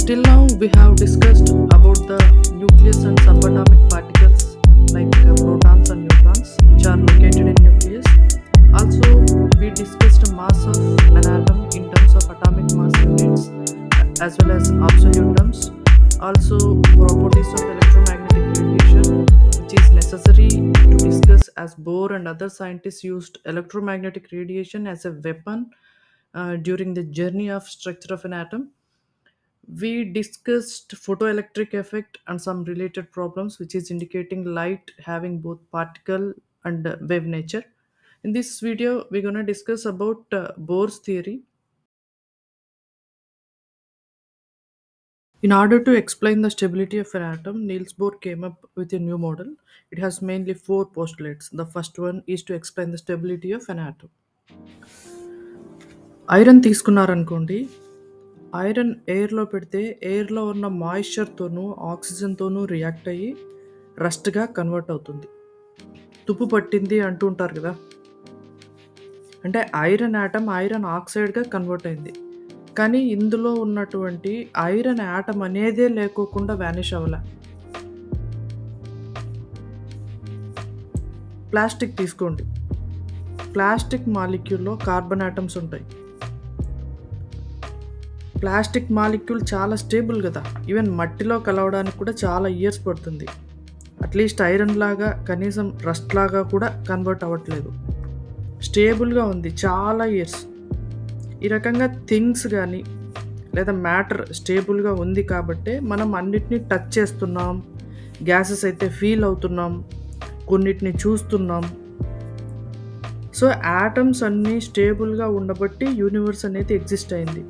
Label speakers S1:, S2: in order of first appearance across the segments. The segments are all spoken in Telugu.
S1: Till now, we have discussed about the nucleus and subatomic particles like protons and neutrons, which are located in nucleus. Also, we discussed mass of an atom in terms of atomic mass units as well as absolute terms. Also, properties of electromagnetic radiation, which is necessary to discuss as Bohr and other scientists used electromagnetic radiation as a weapon during the journey of structure of an atom. We discussed photoelectric effect and some related problems, which is indicating light having both particle and wave nature. In this video, we're going to discuss about Bohr's theory. In order to explain the stability of an atom, Niels Bohr came up with a new model. It has mainly four postulates. The first one is to explain the stability of an atom. Iron తీసుకున్నారనుకోండి, ఐరన్ ఎయిర్లో పెడితే ఎయిర్లో ఉన్న మాయిశ్చర్తోనూ ఆక్సిజన్తోనూ రియాక్ట్ అయ్యి రస్ట్గా కన్వర్ట్ అవుతుంది. తుప్పు పట్టింది అంటూ ఉంటారు కదా, అంటే ఐరన్ యాటమ్ ఐరన్ ఆక్సైడ్గా కన్వర్ట్ అయింది. కానీ ఇందులో ఉన్నటువంటి ఐరన్ యాటమ్ అనేదే లేకోకుండా వ్యానిష్ అవ్వలే. ప్లాస్టిక్ తీసుకోండి, ప్లాస్టిక్ మాలిక్యూల్లో కార్బన్ యాటమ్స్ ఉంటాయి. ప్లాస్టిక్ మాలిక్యూల్ చాలా స్టేబుల్ కదా, ఈవెన్ మట్టిలో కలవడానికి కూడా చాలా ఇయర్స్ పడుతుంది. అట్లీస్ట్ ఐరన్ లాగా కనీసం రస్ట్ లాగా కూడా కన్వర్ట్ అవ్వట్లేదు, స్టేబుల్గా ఉంది చాలా ఇయర్స్. ఈ రకంగా థింగ్స్ కానీ లేదా మ్యాటర్ స్టేబుల్గా ఉంది కాబట్టే మనం అన్నిటినీ టచ్ చేస్తున్నాం, గ్యాసెస్ అయితే ఫీల్ అవుతున్నాం, కొన్నిటిని చూస్తున్నాం. సో యాటమ్స్ అన్నీ స్టేబుల్గా ఉండబట్టి యూనివర్స్ అనేది ఎగ్జిస్ట్ అయింది.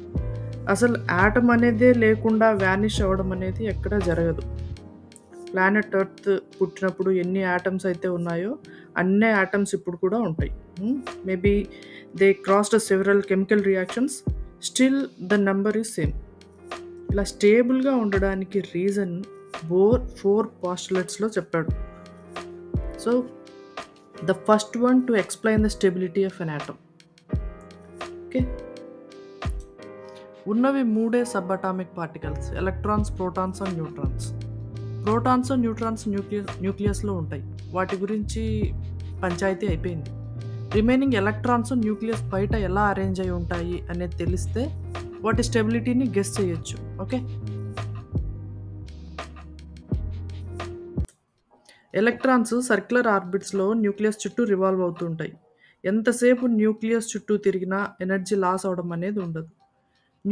S1: అసలు యాటమ్ అనేదే లేకుండా వ్యానిష్ అవ్వడం అనేది ఎక్కడా జరగదు. ప్లానెట్ ఎర్త్ పుట్టినప్పుడు ఎన్ని యాటమ్స్ అయితే ఉన్నాయో అన్ని యాటమ్స్ ఇప్పుడు కూడా ఉంటాయి. Maybe they crossed several chemical reactions, still the number is same. ఇలా స్టేబుల్గా ఉండడానికి రీజన్ బోర్ 4 పాస్టులేట్స్లో చెప్పాడు. So the first one to explain the stability of an atom. Okay, ఉన్నవి మూడే subatomic particles, electrons, protons and neutrons. Protons and neutrons న్యూక్లియస్లో ఉంటాయి, వాటి గురించి పంచాయతీ అయిపోయింది. రిమైనింగ్ ఎలక్ట్రాన్స్ న్యూక్లియస్ బయట ఎలా అరేంజ్ అయి ఉంటాయి అనేది తెలిస్తే వాటి స్టెబిలిటీని గెస్ చేయొచ్చు. ఓకే, ఎలక్ట్రాన్స్ సర్క్యులర్ ఆర్బిట్స్లో న్యూక్లియస్ చుట్టూ రివాల్వ్ అవుతూ ఉంటాయి. ఎంతసేపు న్యూక్లియస్ చుట్టూ తిరిగినా ఎనర్జీ లాస్ అవడం అనేది ఉండదు.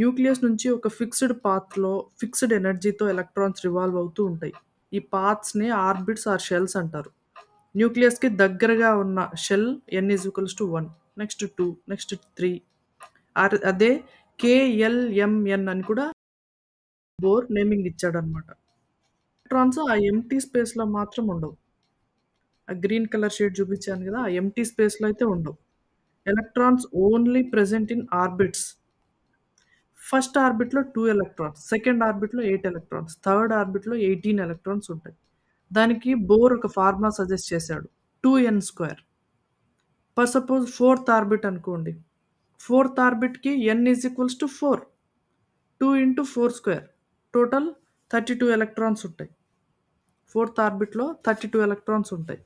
S1: న్యూక్లియస్ నుంచి ఒక ఫిక్స్డ్ పాత్లో ఫిక్స్డ్ ఎనర్జీతో ఎలక్ట్రాన్స్ రివాల్వ్ అవుతూ ఉంటాయి. ఈ పాత్స్ని ఆర్బిట్స్ ఆర్ షెల్స్ అంటారు. న్యూక్లియస్కి దగ్గరగా ఉన్న షెల్ n=1, నెక్స్ట్ 2, నెక్స్ట్ 3. అదే KLMN అని కూడా బోర్ నేమింగ్ ఇచ్చాడనమాట. ఎలక్ట్రాన్స్ ఆ ఎంటీ స్పేస్లో మాత్రం ఉండవు. ఆ గ్రీన్ కలర్ షేడ్ చూపించాను కదా, ఆ ఎంటీ స్పేస్లో అయితే ఉండవు. Electrons only present in orbits. First ఆర్బిట్లో 2 ఎలక్ట్రాన్స్, సెకండ్ ఆర్బిట్లో 8 ఎలక్ట్రాన్స్, థర్డ్ ఆర్బిట్లో 18 ఎలక్ట్రాన్స్ ఉంటాయి. దానికి బోర్ ఒక ఫార్ములా సజెస్ట్ చేశాడు, 2n². For suppose 4th orbit అనుకోండి, 4th ఆర్బిట్కి n=4, 2 × 4², టోటల్ 32 ఎలక్ట్రాన్స్ ఉంటాయి. 4th ఆర్బిట్లో 32 ఎలక్ట్రాన్స్ ఉంటాయి.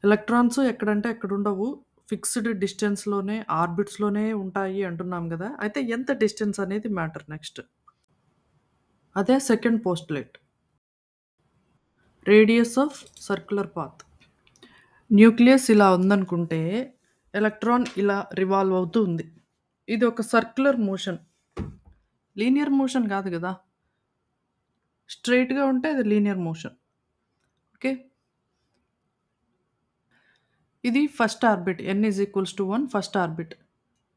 S1: ఎలక్ట్రాన్స్ ఎక్కడంటే ఎక్కడ ఉండవు, ఫిక్స్డ్ డిస్టెన్స్లోనే ఆర్బిట్స్లోనే ఉంటాయి అంటున్నాం కదా. అయితే ఎంత డిస్టెన్స్ అనేది మ్యాటర్. నెక్స్ట్ అదే second postulate, radius of circular path. Nucleus ఇలా ఉందనుకుంటే ఎలక్ట్రాన్ ఇలా రివాల్వ్ అవుతూ ఉంది. ఇది ఒక సర్క్యులర్ మోషన్, లీనియర్ మోషన్ కాదు కదా. స్ట్రైట్గా ఉంటే అది లీనియర్ మోషన్. ఓకే, ఇది first orbit, n=1 first orbit,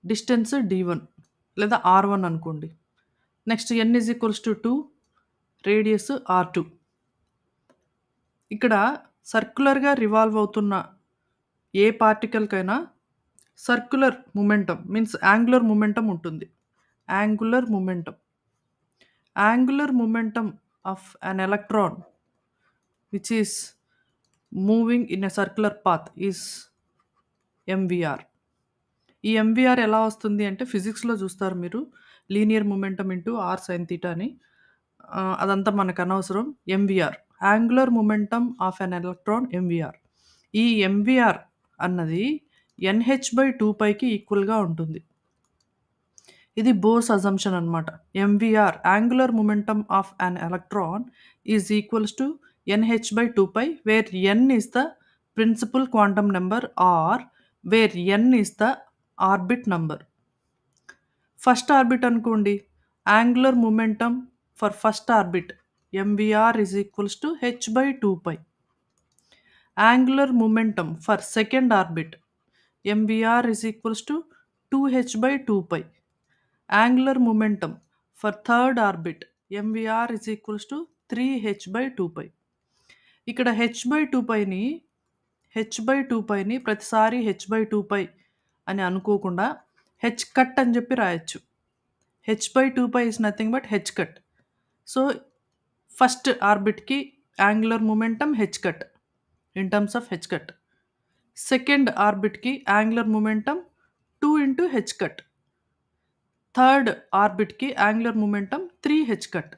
S1: distance d1 లేదా r1 అనుకోండి. Next n=2, radius r2. ఇక్కడ సర్క్యులర్గా రివాల్వ్ అవుతున్న ఏ పార్టికల్కైనా circular momentum means angular momentum ఉంటుంది. Angular momentum of an electron which is moving in a circular path is mvr. ఈ ఎంవీఆర్ ఎలా వస్తుంది అంటే ఫిజిక్స్లో చూస్తారు మీరు, linear momentum into R sine theta అని. అదంతా మనకనవసరం. MVR angular momentum of N electron MVR. ఈ ఎంవీఆర్ అన్నది NH/2πకి ఈక్వల్‌గా ఉంటుంది. ఇది బోర్స్ అజంప్షన్ అన్నమాట. MVR angular momentum of an electron is equals to NH/2π where n is the principal quantum number or where n is the orbit number. First orbit అనుకోండి. Angular momentum for first orbit MVR is equals to h/2π. Angular momentum for second orbit MVR is equals to 2h/2π. Angular momentum for third orbit MVR is equals to 3h/2π. ఇక్కడ h/2πని ప్రతిసారి h/2π అని అనుకోకుండా h కట్ అని చెప్పి రాయొచ్చు. h/2π is nothing but h cut. So first ఆర్బిట్‌కి angular momentum h cut in terms of h cut. Second ఆర్బిట్‌కి angular momentum 2 into h cut. Third ఆర్బిట్‌కి angular momentum 3h cut.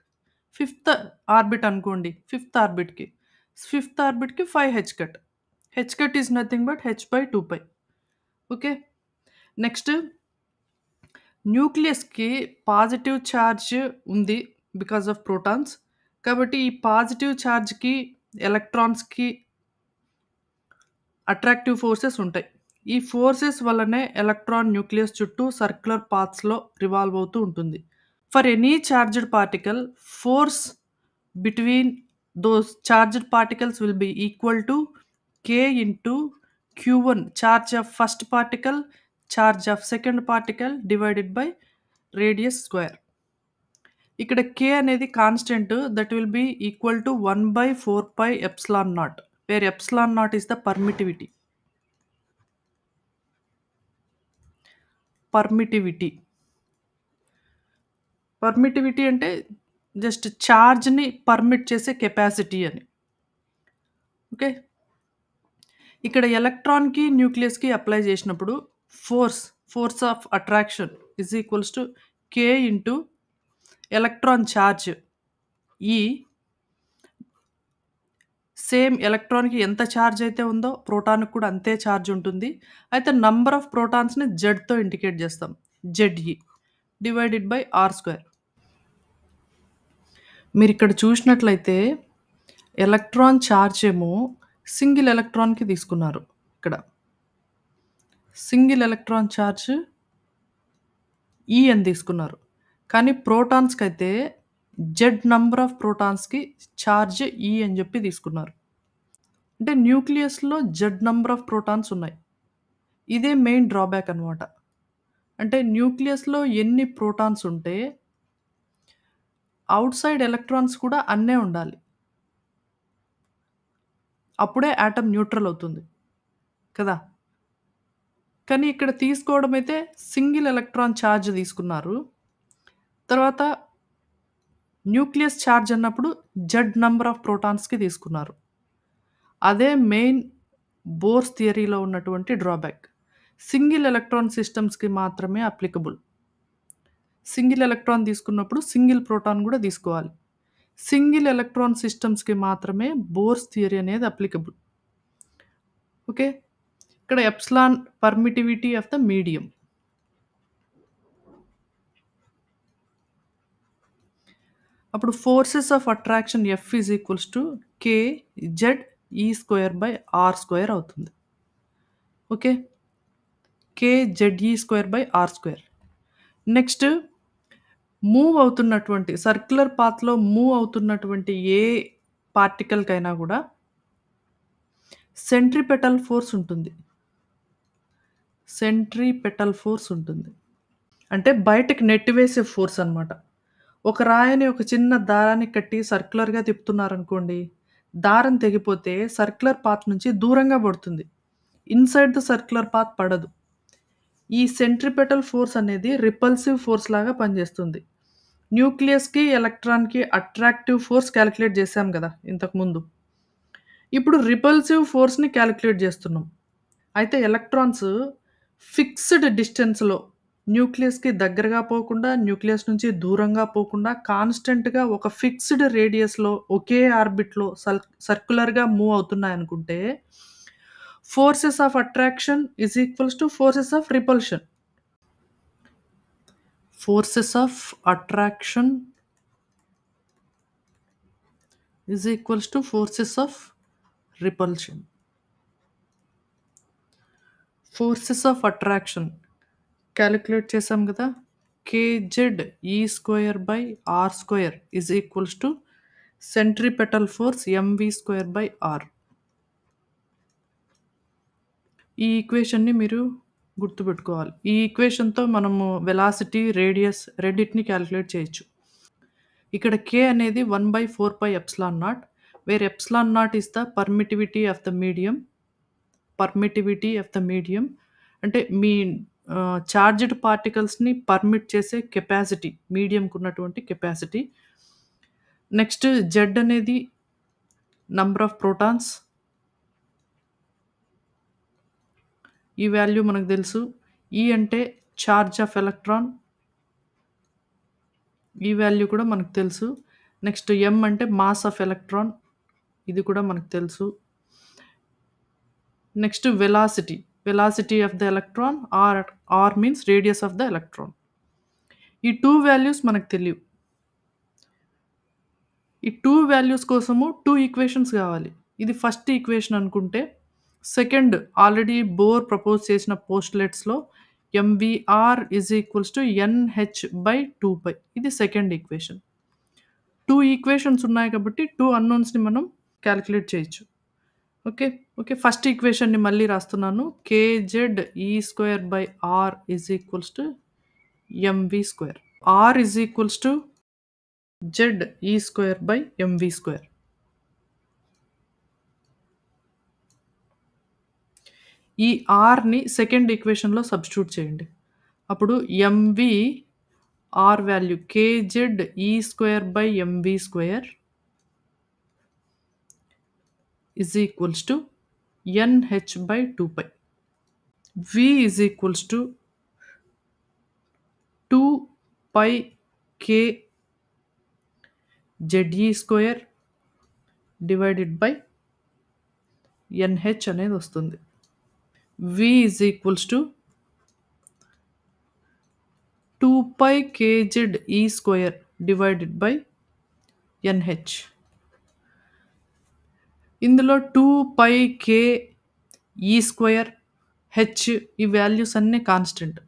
S1: Fifth orbit అనుకోండి. ఫిఫ్త్ ఆర్బిట్‌కి 5h cut. h cut is nothing but h/2π. Okay. Next న్యూక్లియస్‌కి పాజిటివ్ ఛార్జ్ ఉంది బికాస్ ఆఫ్ ప్రోటాన్స్. కాబట్టి ఈ పాజిటివ్ ఛార్జ్‌కి ఎలక్ట్రాన్స్‌కి అట్రాక్టివ్ ఫోర్సెస్ ఉంటాయి. ఈ ఫోర్సెస్ వల్లనే ఎలక్ట్రాన్ న్యూక్లియస్ చుట్టూ సర్క్యులర్ పాత్స్‌లో రివాల్వ్ అవుతూ ఉంటుంది. For any charged particle force between those charged particles will be equal to k into q1 charge of first particle charge of second particle divided by radius square. ఇక్కడ k అనేది constant that will be equal to 1/4πε0 where ε0 is the permittivity. Permittivity అంటే జస్ట్ ఛార్జ్‌ని పర్మిట్ చేసే కెపాసిటీ అని. ఓకే. ఇక్కడ ఎలక్ట్రాన్‌కి, న్యూక్లియస్‌కి అప్లై చేసినప్పుడు force of attraction is equals to k into electron charge E. Same ఎలక్ట్రాన్‌కి ఎంత ఛార్జ్ అయితే ఉందో ప్రోటాన్‌కి కూడా అంతే ఛార్జ్ ఉంటుంది. అయితే నంబర్ ఆఫ్ ప్రోటాన్స్‌ని Zతో ఇండికేట్ చేస్తాం. Ze divided by r². మీరిక్కడ చూసినట్లయితే ఎలక్ట్రాన్ ఛార్జ్ ఏమో సింగిల్ ఎలక్ట్రాన్‌కి తీసుకున్నారు. ఇక్కడ సింగిల్ ఎలక్ట్రాన్ ఛార్జ్ E అని తీసుకున్నారు. కానీ ప్రోటాన్స్‌కైతే Z నంబర్ ఆఫ్ ప్రోటాన్స్‌కి ఛార్జ్ E అని చెప్పి తీసుకున్నారు. అంటే న్యూక్లియస్‌లో Z నంబర్ ఆఫ్ ప్రోటాన్స్ ఉన్నాయి. ఇదే మెయిన్ డ్రాబ్యాక్ అన్నమాట. అంటే న్యూక్లియస్‌లో ఎన్ని ప్రోటాన్స్ ఉంటే ఔట్‌సైడ్ ఎలక్ట్రాన్స్ కూడా అన్నే ఉండాలి. అప్పుడే ఆటమ్ న్యూట్రల్ అవుతుంది కదా! కానీ ఇక్కడ తీసుకోవడం అయితే సింగిల్ ఎలక్ట్రాన్ ఛార్జ్ తీసుకున్నారు. తర్వాత న్యూక్లియస్ ఛార్జ్ అన్నప్పుడు Z నంబర్ ఆఫ్ ప్రోటాన్స్‌కి తీసుకున్నారు. అదే మెయిన్ బోర్స్ థియరీలో ఉన్నటువంటి డ్రాబ్యాక్. సింగిల్ ఎలక్ట్రాన్ సిస్టమ్స్‌కి మాత్రమే అప్లికబుల్. సింగిల్ ఎలక్ట్రాన్ తీసుకున్నప్పుడు సింగిల్ ప్రోటాన్ కూడా తీసుకోవాలి. సింగిల్ ఎలక్ట్రాన్ సిస్టమ్స్‌కి మాత్రమే బోర్స్ థియరీ అనేది అప్లికబుల్. ఓకే. ఇక్కడ epsilon permittivity of the medium. అప్పుడు forces of attraction F is equals to kZe²/r² అవుతుంది. ఓకే. kZe²/r². నెక్స్ట్ మూవ్ అవుతున్నటువంటి సర్క్యులర్ పాత్‌లో మూవ్ అవుతున్నటువంటి ఏ పార్టికల్‌కైనా కూడా సెంట్రిపెటల్ ఫోర్స్ ఉంటుంది. అంటే బయటకి నెట్టివేసే ఫోర్స్ అన్నమాట. ఒక రాయిని ఒక చిన్న దారానికి కట్టి సర్క్యులర్‌గా తిప్పుతున్నారనుకోండి. దారం తెగిపోతే సర్క్యులర్ పాత్ నుంచి దూరంగా పడుతుంది. ఇన్‌సైడ్ ద సర్క్యులర్ పాత్ పడదు. ఈ సెంట్రిపెటల్ ఫోర్స్ అనేది రిపల్సివ్ ఫోర్స్ లాగా పనిచేస్తుంది. న్యూక్లియస్‌కి, ఎలక్ట్రాన్‌కి అట్రాక్టివ్ ఫోర్స్ కాలిక్యులేట్ చేసాం కదా ఇంతకుముందు. ఇప్పుడు రిపల్సివ్ ఫోర్స్‌ని కాలిక్యులేట్ చేస్తున్నాం. అయితే ఎలక్ట్రాన్స్ ఫిక్స్డ్ డిస్టెన్స్‌లో న్యూక్లియస్‌కి దగ్గరగా పోకుండా, న్యూక్లియస్ నుంచి దూరంగా పోకుండా కాన్స్టెంట్‌గా ఒక ఫిక్స్‌డ్ రేడియస్‌లో ఒకే ఆర్బిట్‌లో సర్క్యులర్‌గా మూవ్ అవుతున్నాయనుకుంటే, forces of attraction is equals to forces of repulsion. Forces of attraction is equals to forces of repulsion. Forces of attraction calculate చేసాం కదా, kz e square by r square is equals to centripetal force mv square by r. ఈ ఈక్వేషన్‌ని మీరు గుర్తుపెట్టుకోవాలి. ఈ ఈక్వేషన్‌తో మనము వెలాసిటీ, రేడియస్ రెండిటిని క్యాలిక్యులేట్ చేయొచ్చు. ఇక్కడ k అనేది 1/4πε0, where ε0 is the permittivity of the medium. అంటే మీ చార్జ్డ్ పార్టికల్స్‌ని పర్మిట్ చేసే కెపాసిటీ, మీడియంకున్నటువంటి కెపాసిటీ. నెక్స్ట్ z అనేది నంబర్ ఆఫ్ ప్రోటాన్స్. ఈ వాల్యూ మనకు తెలుసు. E అంటే చార్జ్ ఆఫ్ ఎలక్ట్రాన్. ఈ వాల్యూ కూడా మనకు తెలుసు. నెక్స్ట్ m అంటే మాస్ ఆఫ్ ఎలక్ట్రాన్. ఇది కూడా మనకు తెలుసు. Next velocity of the electron, r means radius of the electron. ఈ 2 వాల్యూస్ మనకు తెలియవు. ఈ 2 వాల్యూస్ కోసము 2 ఈక్వేషన్స్ కావాలి. ఇది ఫస్ట్ ఈక్వేషన్ అనుకుంటే, సెకండ్ ఆల్రెడీ బోర్ ప్రపోజ్ చేసిన పోస్టులేట్స్‌లో mvr is equals to nh/2π. ఇది సెకండ్ ఈక్వేషన్. 2 ఈక్వేషన్స్ ఉన్నాయి కాబట్టి 2 అన్నోన్స్‌ని మనం క్యాలిక్యులేట్ చేయొచ్చు. ఓకే. ఫస్ట్ ఈక్వేషన్‌ని మళ్ళీ రాస్తున్నాను. kz e square by r is equals to mv square. r is equals to z e square by mv square. ఈ rని సెకండ్ ఈక్వేషన్‌లో సబ్స్టిట్యూట్ చేయండి. అప్పుడు mv r value kz e square by mv square is equals to nh/2π. v is equals to 2π k ZE square divided by NH అనేది వస్తుంది. V is equals to 2π kZE square divided by NH. ఇందులో 2π k E స్క్వేర్, H ఈ వాల్యూస్ అన్నీ కాన్స్టెంట్.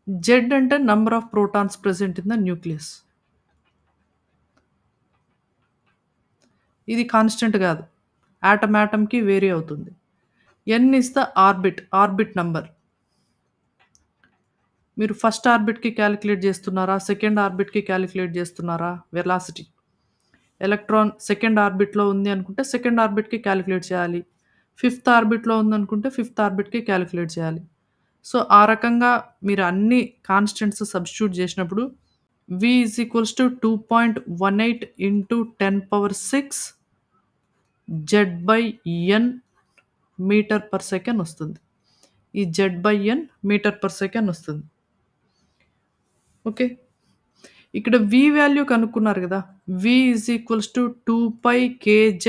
S1: Z అంటే number of protons present in the nucleus. ఇది కాన్స్టెంట్ కాదు. యాటమ్‌కి వేరీ అవుతుంది. n is the orbit number. మీరు ఫస్ట్ ఆర్బిట్‌కి క్యాలిక్యులేట్ చేస్తున్నారా? సెకండ్ ఆర్బిట్‌కి క్యాలిక్యులేట్ చేస్తున్నారా? వెలాసిటీ. ఎలక్ట్రాన్ సెకండ్ ఆర్బిట్‌లో ఉంది అనుకుంటే సెకండ్ ఆర్బిట్‌కి క్యాలిక్యులేట్ చేయాలి. ఫిఫ్త్ ఆర్బిట్‌లో ఉందనుకుంటే ఫిఫ్త్ ఆర్బిట్‌కి క్యాలిక్యులేట్ చేయాలి. సో, ఆ రకంగా మీరు అన్ని కాన్స్టెంట్స్ సబ్స్టిట్యూట్ చేసినప్పుడు v is equals to 2.18 into 10⁶ Z/n metre per second వస్తుంది. ఈ Z/n మీటర్ పర్ సెకండ్ వస్తుంది. ఓకే. ఇక్కడ v వాల్యూ కనుక్కున్నారు కదా! v is equals to 2π kz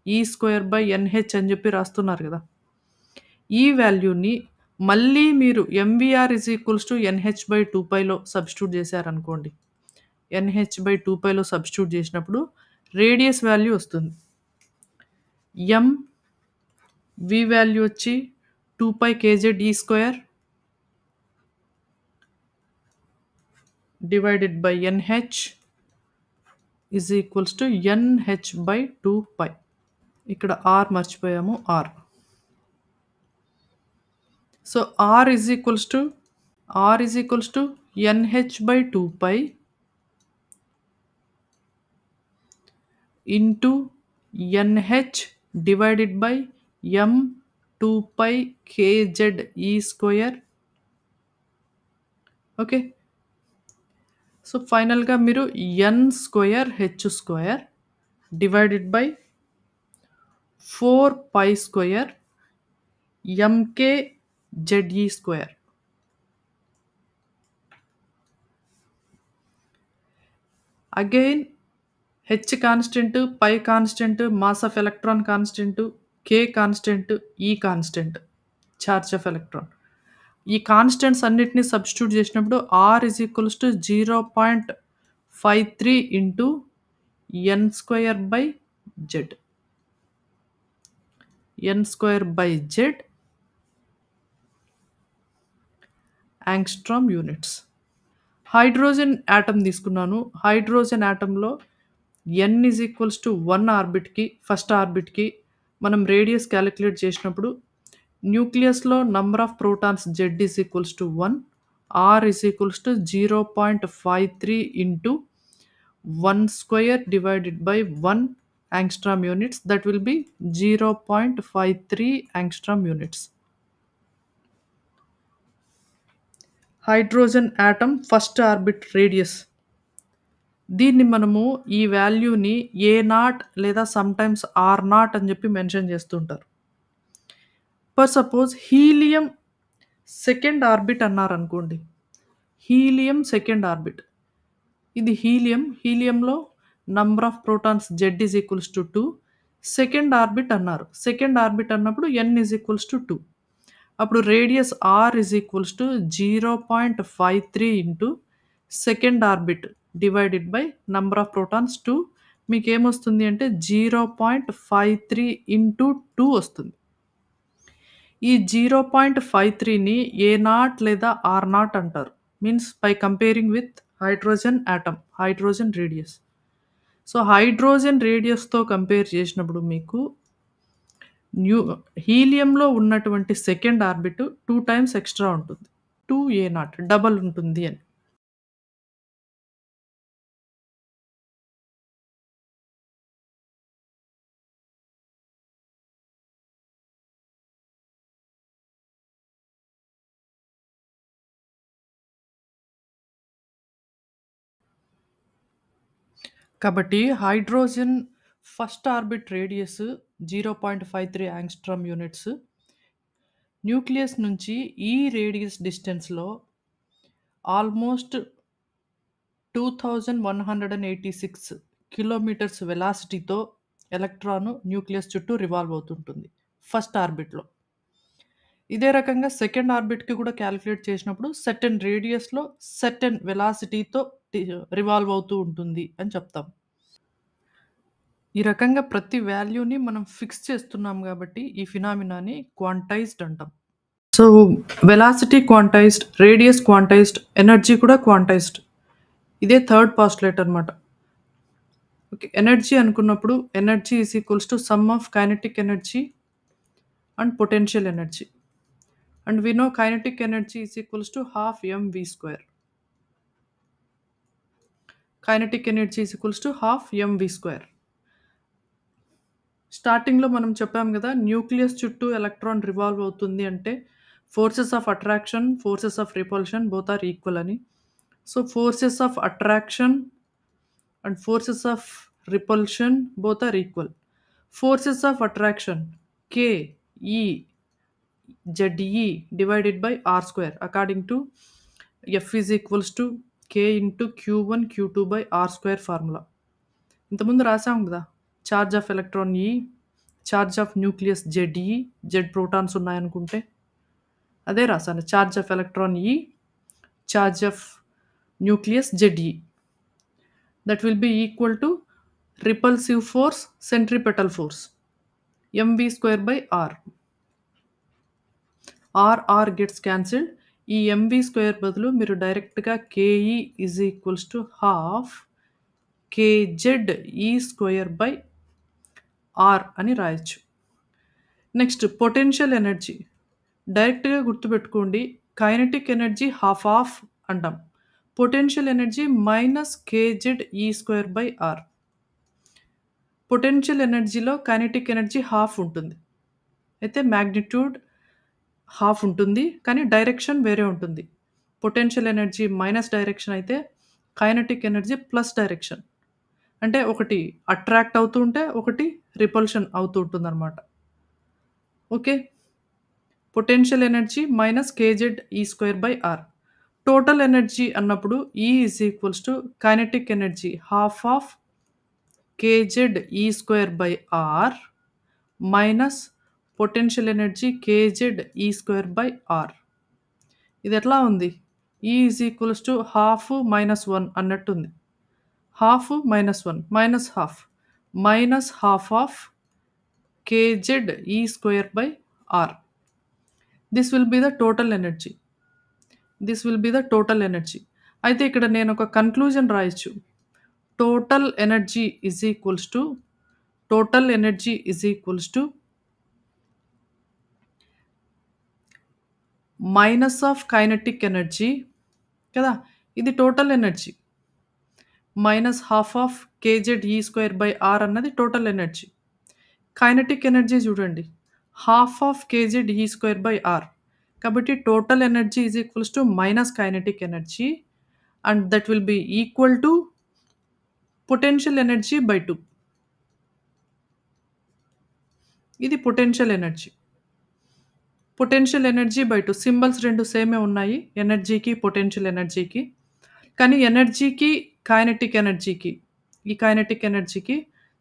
S1: E square by NH అని చెప్పి రాస్తున్నారు కదా! ఈ వాల్యూని మళ్ళీ మీరు mvr ఈజ్ ఈక్వల్స్ టు nh/2πలో సబ్స్టిట్యూట్ చేశారనుకోండి. nh/2πలో సబ్స్టిట్యూట్ చేసినప్పుడు రేడియస్ వాల్యూ వస్తుంది. v వాల్యూ వచ్చి 2π kz E square divided by NH is equals to nh/2π. ఇక్కడ r మర్చిపోయాము. So, r is equals to nh/2π into NH divided by m2π kz E square. Okay. So, ఫైనల్‌గా మీరు n square h square divided by 4π square mk ZE square. Again H constant, pi constant, mass of electron constant, K constant, E constant, charge of electron. ఈ కాన్స్టెంట్స్ అన్నిటిని సబ్స్టిట్యూట్ చేసినప్పుడు R is equals to 0.53 into N square by Z. N square by Z angstrom units. Hydrogen atom తీసుకున్నాను. హైడ్రోజన్ యాటమ్‌లో n ఈజ్ ఈక్వల్స్ టు 1 ఆర్బిట్‌కి, ఫస్ట్ ఆర్బిట్‌కి మనం రేడియస్ క్యాలిక్యులేట్ చేసినప్పుడు న్యూక్లియస్‌లో number of protons Z is equals to 1, R is equals to 0.53 into 1 square divided by 1 angstrom units. That will be 0.53 angstrom units. Hydrogen atom first orbit radius. దీన్ని మనము ఈ వాల్యూని A0 లేదా సమ్‌టైమ్స్ R0 అని చెప్పి మెన్షన్ చేస్తుంటారు. For suppose helium second orbit అన్నారనుకోండి. Helium second orbit. ఇది హీలియంలో number of protons Z is equals to 2. Second orbit అన్నారు. సెకండ్ ఆర్బిట్ అన్నప్పుడు n ఈజ్ ఈక్వల్స్ టు 2. అప్పుడు radius R is equals to 0.53 into second orbit divided by number of protons 2. మీకేమొస్తుంది అంటే 0.53 ఇంటూ 2 వస్తుంది. ఈ 0.53ని A0 లేదా R0 అంటారు. Means by comparing with hydrogen atom, hydrogen radius. So, hydrogen రేడియస్‌తో కంపేర్ చేసినప్పుడు మీకు హీలియంలో ఉన్నటువంటి సెకండ్ ఆర్బిట్ 2 టైమ్స్ ఎక్స్‌ట్రా ఉంటుంది. 2A0 డబల్ ఉంటుంది అని. కాబట్టి hydrogen first orbit radius 0.53 angstrom units. Nucleus నుంచి ఈ రేడియస్ డిస్టెన్స్‌లో ఆల్మోస్ట్ 2186 కిలోమీటర్స్ వెలాసిటీతో ఎలక్ట్రాన్ న్యూక్లియస్ చుట్టూ రివాల్వ్ అవుతుంటుంది ఫస్ట్ ఆర్బిట్‌లో. ఇదే రకంగా సెకండ్ ఆర్బిట్‌కి కూడా క్యాలిక్యులేట్ చేసినప్పుడు సర్టెన్ రేడియస్‌లో సర్టెన్ వెలాసిటీతో రివాల్వ్ అవుతూ ఉంటుంది అని చెప్తాం. ఈ రకంగా ప్రతి వాల్యూని మనం ఫిక్స్ చేస్తున్నాం కాబట్టి ఈ ఫినామినాని క్వాంటైజ్డ్ అంటాం. So, velocity quantized, radius quantized, energy కూడా క్వాంటైజ్డ్. ఇదే థర్డ్ పోస్టులేట్ అన్నమాట. ఓకే. ఎనర్జీ అనుకున్నప్పుడు energy is equals to sum of kinetic energy and potential energy. And we know kinetic energy is equals to half mv². Kinetic energy is equals to half mv². స్టార్టింగ్‌లో మనం చెప్పాం కదా! న్యూక్లియస్ చుట్టూ ఎలక్ట్రాన్ రివాల్వ్ అవుతుంది అంటే forces of attraction, forces of repulsion both are equal అని. So, forces of attraction and forces of repulsion both are equal. Forces of attraction K E ZE divided by R² according to F is equals to K into Q1 Q2 by R² formula. ఇంతకుముందు రాసాం కదా! Charge of electron E, charge of nucleus ZE, Z protons ఉన్నాయనుకుంటే అదే రాసాను. Charge of electron E, charge of nucleus ZE. That will be equal to repulsive force, centripetal force, mv² by R. R gets cancelled. ఈ mv² బదులు మీరు డైరెక్ట్‌గా KE is equals to half kZe² by R అని రాయొచ్చు. Next potential energy. డైరెక్ట్‌గా గుర్తుపెట్టుకోండి. కైనెటిక్ ఎనర్జీ హాఫ్ అంటాం. Potential energy minus kZe² by R. Potential ఎనర్జీలో కైనెటిక్ ఎనర్జీ హాఫ్ ఉంటుంది. అయితే మాగ్నిట్యూడ్ హాఫ్ ఉంటుంది. కానీ డైరెక్షన్ వేరే ఉంటుంది. పొటెన్షియల్ ఎనర్జీ మైనస్ డైరెక్షన్ అయితే కైనెటిక్ ఎనర్జీ ప్లస్ డైరెక్షన్. అంటే ఒకటి అట్రాక్ట్ అవుతూ ఉంటే ఒకటి రిపల్షన్ అవుతూ ఉంటుందన్నమాట. Okay. Potential energy minus kZe² by R. Total energy అన్నప్పుడు E is equals to kinetic energy half of kZe²/r minus potential energy kZe²/r. ఇది ఎట్లా ఉంది? E is equals to half minus 1 అన్నట్టుంది. Half minus 1 minus half of kZe²/r. This will be the total energy. అయితే ఇక్కడ నేను ఒక కన్క్లూజన్ రాయొచ్చు. Total energy is equals to minus of kinetic energy కదా, ఇది total energy. Minus half of kZe²/r అన్నది టోటల్ ఎనర్జీ. కైనెటిక్ ఎనర్జీ చూడండి, హాఫ్ ఆఫ్ kZe²/r. కాబట్టి total energy is equals to minus kinetic energy and that will be equal to potential energy by 2. ఇది పొటెన్షియల్ ఎనర్జీ బై 2. సింబల్స్ రెండు సేమే ఉన్నాయి, ఎనర్జీకి పొటెన్షియల్ ఎనర్జీకి. కానీ ఎనర్జీకి కైనెటిక్ ఎనర్జీకి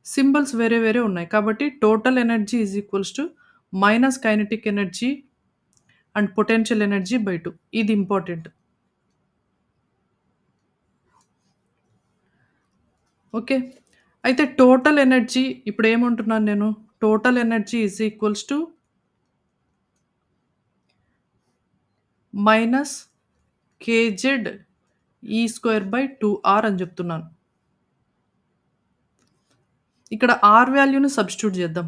S1: సింబల్స్ వేరే వేరే ఉన్నాయి. కాబట్టి total energy is equals to minus kinetic energy and potential energy by 2. ఇది ఇంపార్టెంట్. ఓకే, అయితే టోటల్ ఎనర్జీ ఇప్పుడు ఏమంటున్నాను నేను? Total energy is equals to minus kZe²/2r అని చెప్తున్నాను. ఇక్కడ r వాల్యూని సబ్స్టిట్యూట్ చేద్దాం.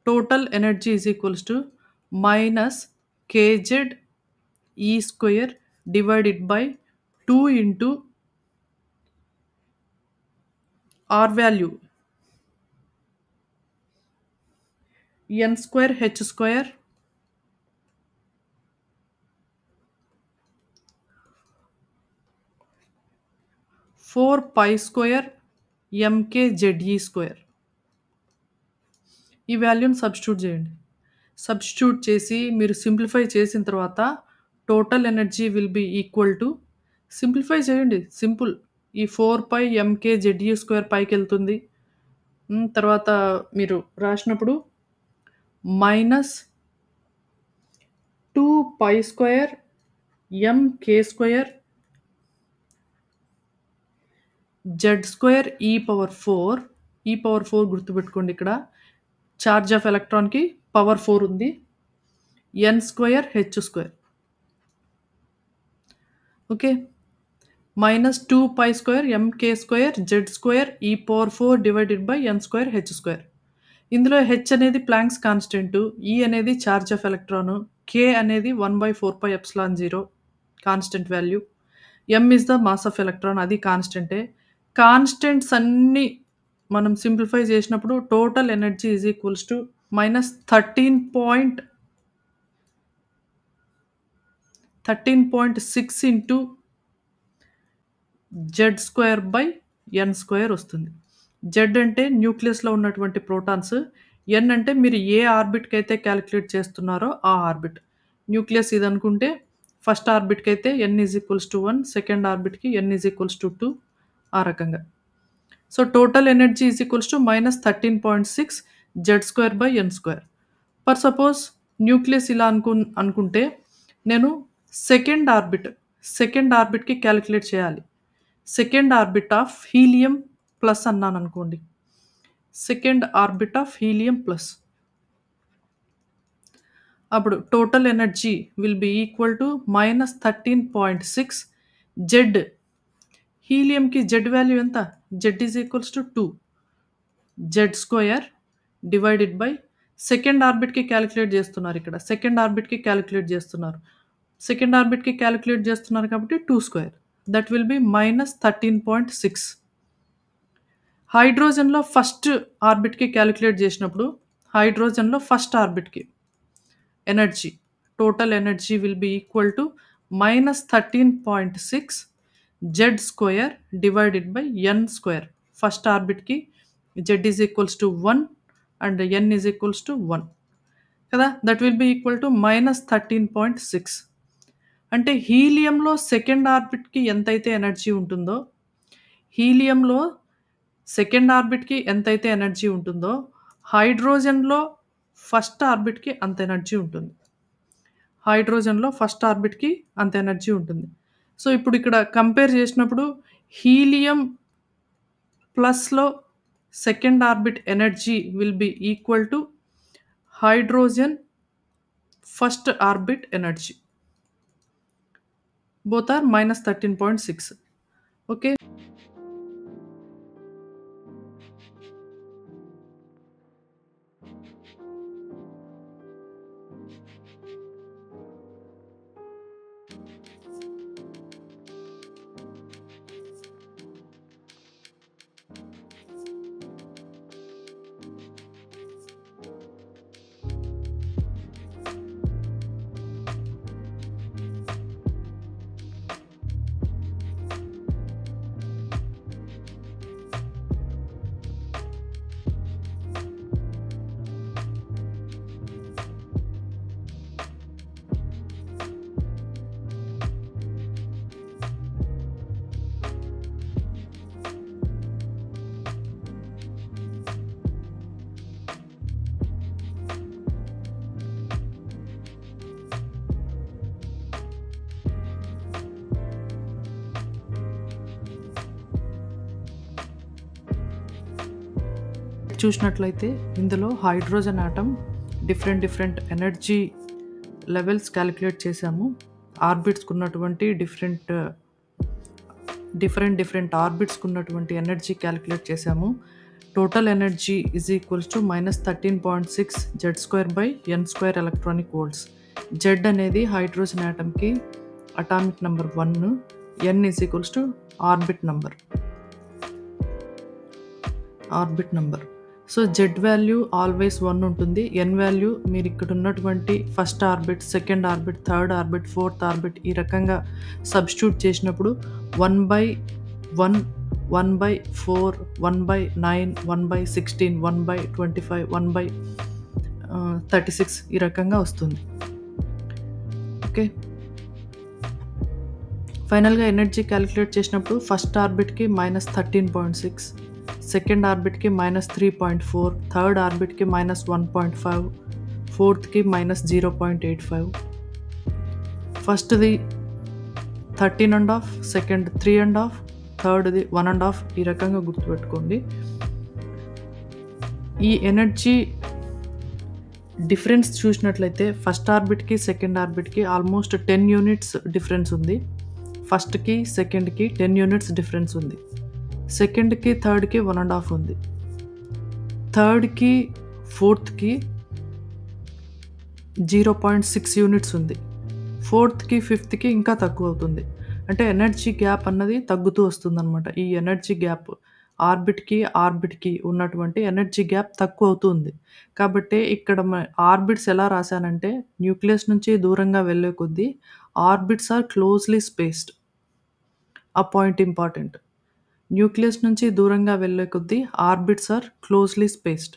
S1: Total energy is equals to minus kZe²/2 into r value n²h² 4π² mkZe². ఈ వాల్యూని సబ్స్టిట్యూట్ చేయండి. సబ్స్టిట్యూట్ చేసి మీరు సింప్లిఫై చేసిన తర్వాత total energy will be equal to, simplify చేయండి, సింపుల్. ఈ 4π mkZe² పైకి వెళ్తుంది. తర్వాత మీరు రాసినప్పుడు మైనస్ 2π² mk² Z² e⁴ గుర్తుపెట్టుకోండి, ఇక్కడ ఛార్జ్ ఆఫ్ ఎలక్ట్రాన్కి పవర్ 4 ఉంది. n²h². Okay, minus 2π² mk² Z² e⁴ n²h². ఇందులో h అనేది ప్లాంక్స్ కాన్స్టెంట్, e అనేది ఛార్జ్ ఆఫ్ ఎలక్ట్రాను, k అనేది 1/4πε0 constant value, m is the mass of electron, అది కాన్స్టెంటే. కాన్స్టెంట్స్ అన్నీ మనం సింప్లిఫై చేసినప్పుడు total energy is equals to minus 13.6 into Z²/n² వస్తుంది. Z అంటే న్యూక్లియస్లో ఉన్నటువంటి ప్రోటాన్స్, n అంటే మీరు ఏ ఆర్బిట్కి అయితే క్యాలిక్యులేట్ చేస్తున్నారో ఆ ఆర్బిట్. న్యూక్లియస్ ఇది అనుకుంటే ఫస్ట్ ఆర్బిట్కి అయితే n is equals to 1, second ఆర్బిట్కి n ఈజ్ ఈక్వల్స్ టు 2, ఆ రకంగా. So total energy is equals to minus 13.6 Z²/n². For suppose nucleus ఇలా అనుకుంటే నేను సెకండ్ ఆర్బిట్కి క్యాలిక్యులేట్ చేయాలి. Second orbit of helium plus అన్నాను అనుకోండి. Second orbit of helium plus, అప్పుడు total energy will be equal to minus 13.6 Z. హీలియంకి Z వాల్యూ ఎంత? Z is equals to 2 Z² divided by second ఆర్బిట్కి క్యాలిక్యులేట్ చేస్తున్నారు. ఇక్కడ సెకండ్ ఆర్బిట్కి క్యాలిక్యులేట్ చేస్తున్నారు కాబట్టి 2². That will be minus 13.6. హైడ్రోజన్లో ఫస్ట్ ఆర్బిట్కి క్యాలిక్యులేట్ చేసినప్పుడు హైడ్రోజన్లో ఫస్ట్ ఆర్బిట్కి energy, total energy will be equal to minus 13.6 Z² divided by n². First ఆర్బిట్కి Z is equals to 1 and n is equals to 1 కదా, that will be equal to minus 13.6. అంటే హీలియంలో సెకండ్ ఆర్బిట్‌కి ఎంతైతే ఎనర్జీ ఉంటుందో, హీలియంలో సెకండ్ ఆర్బిట్‌కి ఎంతైతే ఎనర్జీ ఉంటుందో, హైడ్రోజన్‌లో ఫస్ట్ ఆర్బిట్‌కి అంత ఎనర్జీ ఉంటుంది. హైడ్రోజన్‌లో ఫస్ట్ ఆర్బిట్‌కి అంత ఎనర్జీ ఉంటుంది. సో, ఇప్పుడు ఇక్కడ కంపేర్ చేసినప్పుడు హీలియం ప్లస్‌లో second orbit energy will be equal to hydrogen first orbit energy. Both are minus 13.6. Okay. చూసినట్లయితే ఇందులో hydrogen atom different energy levels calculate చేసాము. ఆర్బిట్స్‌కి ఉన్నటువంటి డిఫరెంట్ ఆర్బిట్స్‌కి ఉన్నటువంటి ఎనర్జీ క్యాలిక్యులేట్ చేసాము. Total energy is equals to -13.6 Z² electronic volts. Z అనేది హైడ్రోజన్ ఆటమ్‌కి atomic number 1, n is equals to orbit number. So, Z value always 1 ఉంటుంది. ఎన్ వాల్యూ మీరు ఇక్కడ ఉన్నటువంటి first orbit, second orbit, third orbit, fourth orbit ఈ రకంగా సబ్స్టిట్యూట్ చేసినప్పుడు 1/1, 1/4, 1/9, 1/16, 1/25, 1/36 ఈ రకంగా వస్తుంది. ఓకే. ఫైనల్‌గా ఎనర్జీ క్యాలిక్యులేట్ చేసినప్పుడు ఫస్ట్ ఆర్బిట్‌కి -13.6, సెకండ్ ఆర్బిట్‌కి -3.4, థర్డ్ ఆర్బిట్‌కి -1.5, ఫోర్త్‌కి -0.85. ఫస్ట్‌ది 13.5, సెకండ్ 3.5, థర్డ్‌ది 1.5 ఈ రకంగా గుర్తుపెట్టుకోండి. ఈ ఎనర్జీ డిఫరెన్స్ చూసినట్లయితే ఫస్ట్ ఆర్బిట్‌కి, సెకండ్ ఆర్బిట్‌కి ఆల్మోస్ట్ 10 యూనిట్స్ డిఫరెన్స్ ఉంది. ఫస్ట్‌కి, సెకండ్‌కి 10 యూనిట్స్ డిఫరెన్స్ ఉంది. సెకండ్‌కి, థర్డ్‌కి 1.5 ఉంది. థర్డ్‌కి, ఫోర్త్‌కి 0.6 యూనిట్స్ ఉంది. ఫోర్త్‌కి, ఫిఫ్త్‌కి ఇంకా తక్కువ అవుతుంది. అంటే ఎనర్జీ గ్యాప్ అన్నది తగ్గుతూ వస్తుందన్నమాట. ఈ ఎనర్జీ గ్యాప్ ఆర్బిట్‌కి ఉన్నటువంటి ఎనర్జీ గ్యాప్ తక్కువ అవుతూ ఉంది. కాబట్టే ఇక్కడ ఆర్బిట్స్ ఎలా రాశానంటే న్యూక్లియస్ నుంచి దూరంగా వెళ్ళే కొద్దీ ఆర్బిట్స్ ఆర్ క్లోజ్‌లీ స్పేస్డ్. ఆ పాయింట్ ఇంపార్టెంట్. న్యూక్లియస్ నుంచి దూరంగా వెళ్ళే కొద్దీ ఆర్బిట్స్ ఆర్ క్లోజ్‌లీ స్పేస్డ్.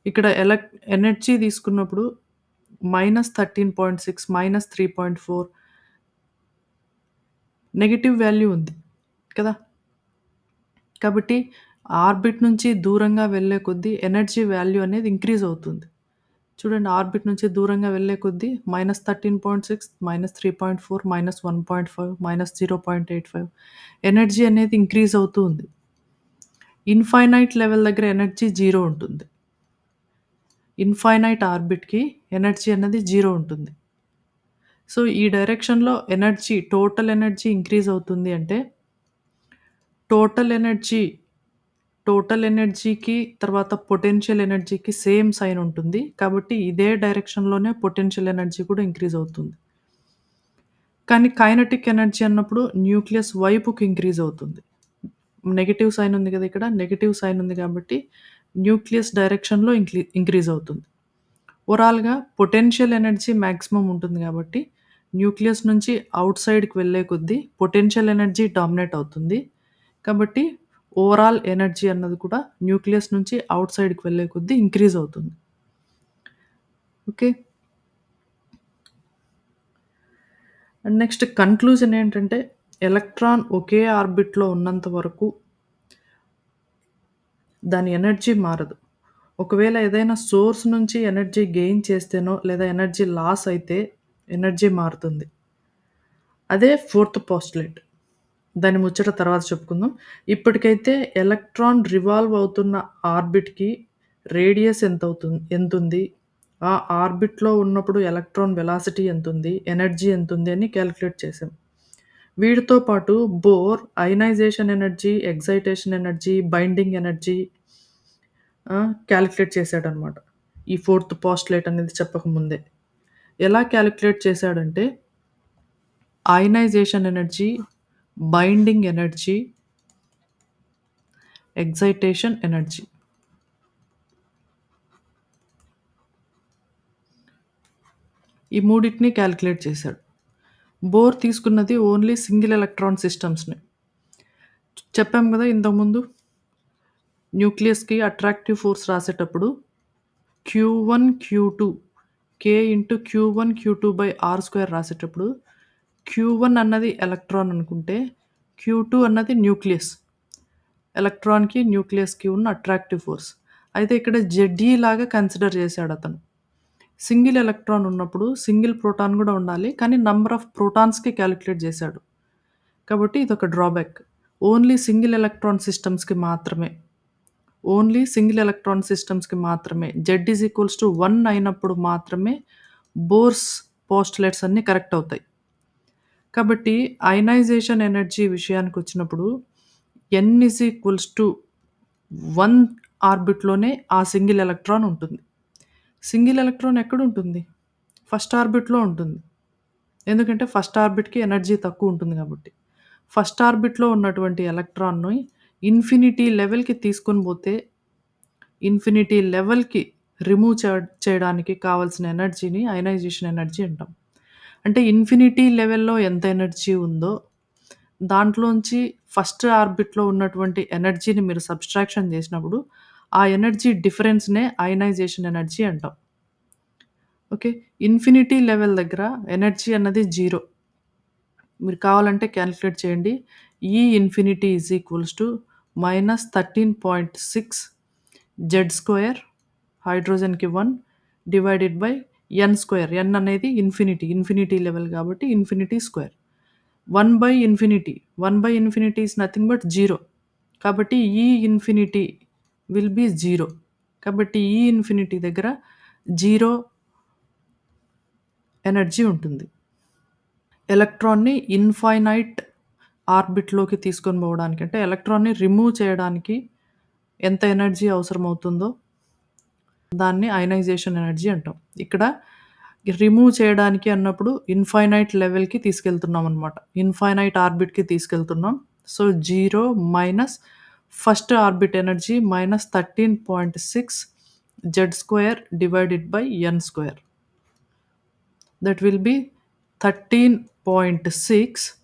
S1: ఇక్కడ ఎనర్జీ తీసుకున్నప్పుడు -13.6, -3.4 నెగెటివ్ వాల్యూ ఉంది కదా! కాబట్టి ఆర్బిట్ నుంచి దూరంగా వెళ్ళే కొద్దీ ఎనర్జీ వాల్యూ అనేది ఇంక్రీజ్ అవుతుంది. చూడండి ఆర్బిట్ నుంచి దూరంగా వెళ్ళే కొద్దీ -13.6, -3.4, -1.5, -0.85 ఎనర్జీ అనేది ఇంక్రీజ్ అవుతూ ఉంది. ఇన్‌ఫైనైట్ లెవెల్ దగ్గర ఎనర్జీ 0 ఉంటుంది. ఇన్‌ఫైనైట్ ఆర్బిట్‌కి ఎనర్జీ అన్నది 0 ఉంటుంది. సో, ఈ డైరెక్షన్‌లో టోటల్ ఎనర్జీ ఇంక్రీజ్ అవుతుంది అంటే టోటల్ ఎనర్జీకి తర్వాత పొటెన్షియల్ ఎనర్జీకి సేమ్ సైన్ ఉంటుంది. కాబట్టి ఇదే డైరెక్షన్‌లోనే పొటెన్షియల్ ఎనర్జీ కూడా ఇంక్రీజ్ అవుతుంది. కానీ కైనెటిక్ ఎనర్జీ అన్నప్పుడు న్యూక్లియస్ వైపుకి ఇంక్రీజ్ అవుతుంది. నెగెటివ్ సైన్ ఉంది కదా! ఇక్కడ నెగెటివ్ సైన్ ఉంది కాబట్టి న్యూక్లియస్ డైరెక్షన్‌లో ఇంక్రీజ్ అవుతుంది. ఓవరాల్‌గా పొటెన్షియల్ ఎనర్జీ మాక్సిమం ఉంటుంది కాబట్టి న్యూక్లియస్ నుంచి ఔట్ సైడ్‌కి వెళ్ళే కొద్దీ పొటెన్షియల్ ఎనర్జీ డామినేట్ అవుతుంది. కాబట్టి ఓవరాల్ ఎనర్జీ అన్నది కూడా న్యూక్లియస్ నుంచి ఔట్ సైడ్‌కి వెళ్ళే కొద్దీ ఇంక్రీజ్ అవుతుంది. ఓకే. అండ్ నెక్స్ట్ కన్‌క్లూజన్ ఏంటంటే, ఎలక్ట్రాన్ ఒకే ఆర్బిట్‌లో ఉన్నంత వరకు దాని ఎనర్జీ మారదు. ఒకవేళ ఏదైనా సోర్స్ నుంచి ఎనర్జీ గెయిన్ చేస్తేనో, లేదా ఎనర్జీ లాస్ అయితే ఎనర్జీ మారుతుంది. అదే ఫోర్త్ పోస్టులేట్. దాని ముచ్చట తర్వాత చెప్పుకుందాం. ఇప్పటికైతే ఎలక్ట్రాన్ రివాల్వ్ అవుతున్న ఆర్బిట్‌కి రేడియస్ ఎంతుంది? ఆ ఆర్బిట్‌లో ఉన్నప్పుడు ఎలక్ట్రాన్ వెలాసిటీ ఎంతుంది? ఎనర్జీ ఎంతుంది? అని కాలిక్యులేట్ చేసాం. వీటితో పాటు Bohr ionisation energy, excitation energy, binding energy calculate చేసాడనమాట. ఈ ఫోర్త్ పోస్టులేట్ అనేది చెప్పకముందే. ఎలా కాలిక్యులేట్ చేసాడంటే, ionisation energy, binding energy, excitation energy. ఈ మూడిటిని కాలిక్యులేట్ చేశాడు. బోర్ తీసుకున్నది ఓన్లీ సింగిల్ ఎలక్ట్రాన్ సిస్టమ్స్‌ని. చెప్పాం గదా ఇంతకుముందు. న్యూక్లియస్‌కి అట్రాక్టివ్ ఫోర్స్ రాసేటప్పుడు Q1, Q2 K into Q1, Q2/R² రాసేటప్పుడు Q1 అన్నది ఎలక్ట్రాన్ అనుకుంటే, Q2 అన్నది న్యూక్లియస్. ఎలక్ట్రాన్‌కి, న్యూక్లియస్‌కి ఉన్న అట్రాక్టివ్ ఫోర్స్. అయితే ఇక్కడ Ze లాగా కన్సిడర్ చేశాడతను. సింగిల్ ఎలక్ట్రాన్ ఉన్నప్పుడు సింగిల్ ప్రోటాన్ గూడా ఉండాలి. కానీ నంబర్ ఆఫ్ ప్రోటాన్స్‌కి కాలిక్యులేట్ చేశాడు. కాబట్టి ఇదొక డ్రాబ్యాక్. ఓన్లీ సింగిల్ ఎలక్ట్రాన్ సిస్టమ్స్‌కి మాత్రమే. ఓన్లీ సింగిల్ ఎలక్ట్రాన్ సిస్టమ్స్‌కి మాత్రమే. Z=1 అయినప్పుడు మాత్రమే బోర్స్ పోస్టులేట్స్ అన్నీ కరెక్ట్ అవుతాయి. కాబట్టి అయనైజేషన్ ఎనర్జీ విషయానికొచ్చినప్పుడు N=1 ఆర్బిట్‌లోనే ఆ సింగిల్ ఎలక్ట్రాన్ ఉంటుంది. సింగిల్ ఎలక్ట్రాన్ ఎక్కడుంటుంది? ఫస్ట్ ఆర్బిట్‌లో ఉంటుంది. ఎందుకంటే ఫస్ట్ ఆర్బిట్‌కి ఎనర్జీ తక్కువుంటుంది కాబట్టి. ఫస్ట్ ఆర్బిట్‌లో ఉన్నటువంటి ఎలక్ట్రాన్‌ని ఇన్ఫినిటీ లెవెల్‌కి తీసుకొని పోతే, ఇన్ఫినిటీ లెవెల్‌కి రిమూవ్ చేయడానికి కావాల్సిన ఎనర్జీని అయనైజేషన్ ఎనర్జీ అంటాం. అంటే ఇన్ఫినిటీ లెవెల్‌లో ఎంత ఎనర్జీ ఉందో, దాంట్లోంచి ఫస్ట్ ఆర్బిట్‌లో ఉన్నటువంటి ఎనర్జీని మీరు సబ్‌స్ట్రాక్షన్ చేసినప్పుడు, ఆ ఎనర్జీ డిఫరెన్స్‌నే అయనైజేషన్ ఎనర్జీ అంటాం. ఓకే. ఇన్ఫినిటీ లెవెల్ దగ్గర ఎనర్జీ అన్నది 0. మీరు కావాలంటే కాలిక్యులేట్ చేయండి. E∞ -13.6 Z² హైడ్రోజన్‌కి 1 divided by n². n అనేది ఇన్ఫినిటీ లెవెల్ కాబట్టి infinity square. 1/∞. 1/∞ is nothing but 0. కాబట్టి E∞ విల్ బి 0. కాబట్టి E∞ దగ్గర 0 ఎనర్జీ ఉంటుంది. ఎలక్ట్రాన్‌ని ఇన్‌ఫైనైట్ ఆర్బిట్‌లోకి తీసుకొని పోవడానికి అంటే ఎలక్ట్రాన్‌ని రిమూవ్ చేయడానికి ఎంత ఎనర్జీ అవసరమవుతుందో దాన్ని అయనైజేషన్ ఎనర్జీ అంటాం. ఇక్కడ రిమూవ్ చేయడానికి అన్నప్పుడు ఇన్‌ఫైనైట్ లెవెల్‌కి తీసుకెళ్తున్నామనమాట. ఇన్‌ఫైనైట్ ఆర్బిట్‌కి తీసుకెళ్తున్నాం. So, 0 minus first orbit energy -13.6 Z² divided by n². That will be 13.6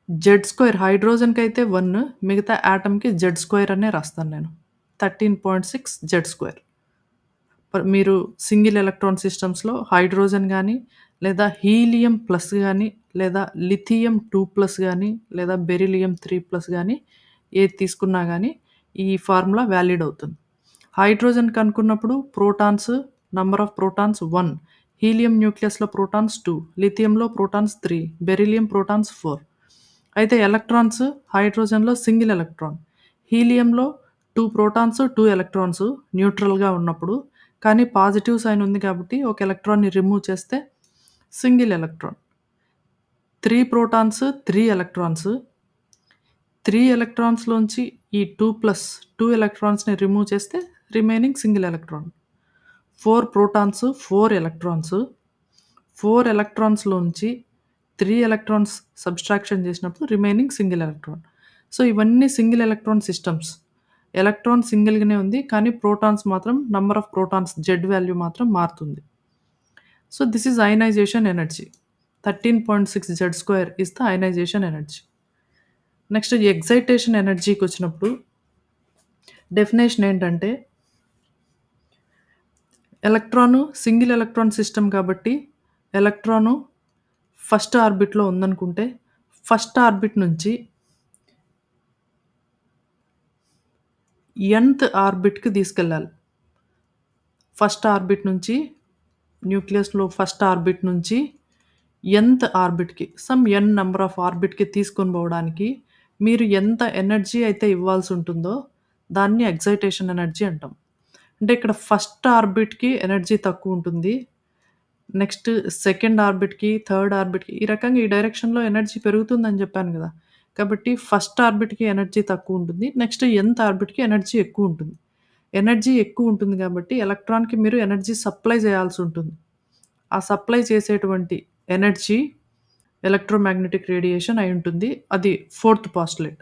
S1: Z² హైడ్రోజన్‌కైతే 1 మిగతా యాటమ్‌కి Z² అనే రాస్తాను నేను. 13.6 Z². మీరు సింగిల్ ఎలక్ట్రాన్ సిస్టమ్స్‌లో హైడ్రోజన్ గానీ, లేదా హీలియం ప్లస్ గానీ, లేదా లిథియం 2+ గానీ, లేదా బెరిలియం 3+ గానీ ఏది తీసుకున్నా గానీ ఈ ఫార్ములా వాలిడ్ అవుతుంది. హైడ్రోజన్ కనుక్కున్నప్పుడు protons number of protons 1, helium న్యూక్లియస్‌లో ప్రోటాన్స్ 2, లిథియంలో ప్రోటాన్స్ 3, బెరిలియం ప్రోటాన్స్ 4. అయితే ఎలక్ట్రాన్స్ హైడ్రోజన్‌లో సింగిల్ ఎలక్ట్రాన్. హీలియంలో 2 ప్రోటాన్స్, 2 ఎలక్ట్రాన్స్ న్యూట్రల్‌గా ఉన్నప్పుడు, కానీ పాజిటివ్ సైన్ ఉంది కాబట్టి ఒక ఎలక్ట్రాన్‌ని రిమూవ్ చేస్తే సింగిల్ ఎలక్ట్రాన్. 3 protons, 3 electrons. 3 ఎలక్ట్రాన్స్‌లోంచి ఈ 2 ఎలక్ట్రాన్స్‌ని రిమూవ్ చేస్తే remaining single electron. 4 protons, 4 electrons. 4 ఎలక్ట్రాన్స్‌లోంచి 3 ఎలక్ట్రాన్స్ సబ్‌స్ట్రాక్షన్ చేసినప్పుడు రిమైనింగ్ సింగిల్ ఎలక్ట్రాన్. సో, ఇవన్నీ సింగిల్ ఎలక్ట్రాన్ సిస్టమ్స్. ఎలక్ట్రాన్ సింగిల్‌గానే ఉంది. కానీ ప్రోటాన్స్ మాత్రం number of protons Z value మాత్రం మారుతుంది. So, this is ionisation energy. 13.6 Z² is the ionisation energy. Next excitation ఎనర్జీకొచ్చినప్పుడు డెఫినేషన్ ఏంటంటే, ఎలక్ట్రాను సింగిల్ ఎలక్ట్రాన్ సిస్టమ్ కాబట్టి ఎలక్ట్రాను ఫస్ట్ ఆర్బిట్‌లో ఉందనుకుంటే, ఫస్ట్ ఆర్బిట్ నుంచి ఎన్త్ ఆర్బిట్‌కి తీసుకెళ్ళాలి. ఫస్ట్ ఆర్బిట్ నుంచి న్యూక్లియస్‌లో ఫస్ట్ ఆర్బిట్ నుంచి ఎన్త్ ఆర్బిట్‌కి ఎన్ నంబర్ ఆఫ్ ఆర్బిట్‌కి తీసుకొని పోవడానికి మీరు ఎంత ఎనర్జీ అయితే ఇవ్వాల్సుంటుందో దాన్ని ఎక్సైటేషన్ ఎనర్జీ అంటాం. అంటే ఇక్కడ ఫస్ట్ ఆర్బిట్‌కి ఎనర్జీ తక్కువుంటుంది. నెక్స్ట్ సెకండ్ ఆర్బిట్‌కి, థర్డ్ ఆర్బిట్‌కి ఈ రకంగా ఈ డైరెక్షన్‌లో ఎనర్జీ పెరుగుతుందని జెప్పాను గదా! కాబట్టి ఫస్ట్ ఆర్బిట్‌కి ఎనర్జీ తక్కువుంటుంది. నెక్స్ట్ ఎన్త్ ఆర్బిట్‌కి ఎనర్జీ ఎక్కువుంటుంది. ఎనర్జీ ఎక్కువుంటుంది గాబట్టి ఎలక్ట్రాన్‌కి మీరు ఎనర్జీ సప్లై జేయాల్సుంటుంది. ఆ సప్లై చేసేటువంటి ఎనర్జీ ఎలక్ట్రోమాగ్నెటిక్ రేడియేషన్ అయుంటుంది. అది ఫోర్త్ పోస్టులేట్.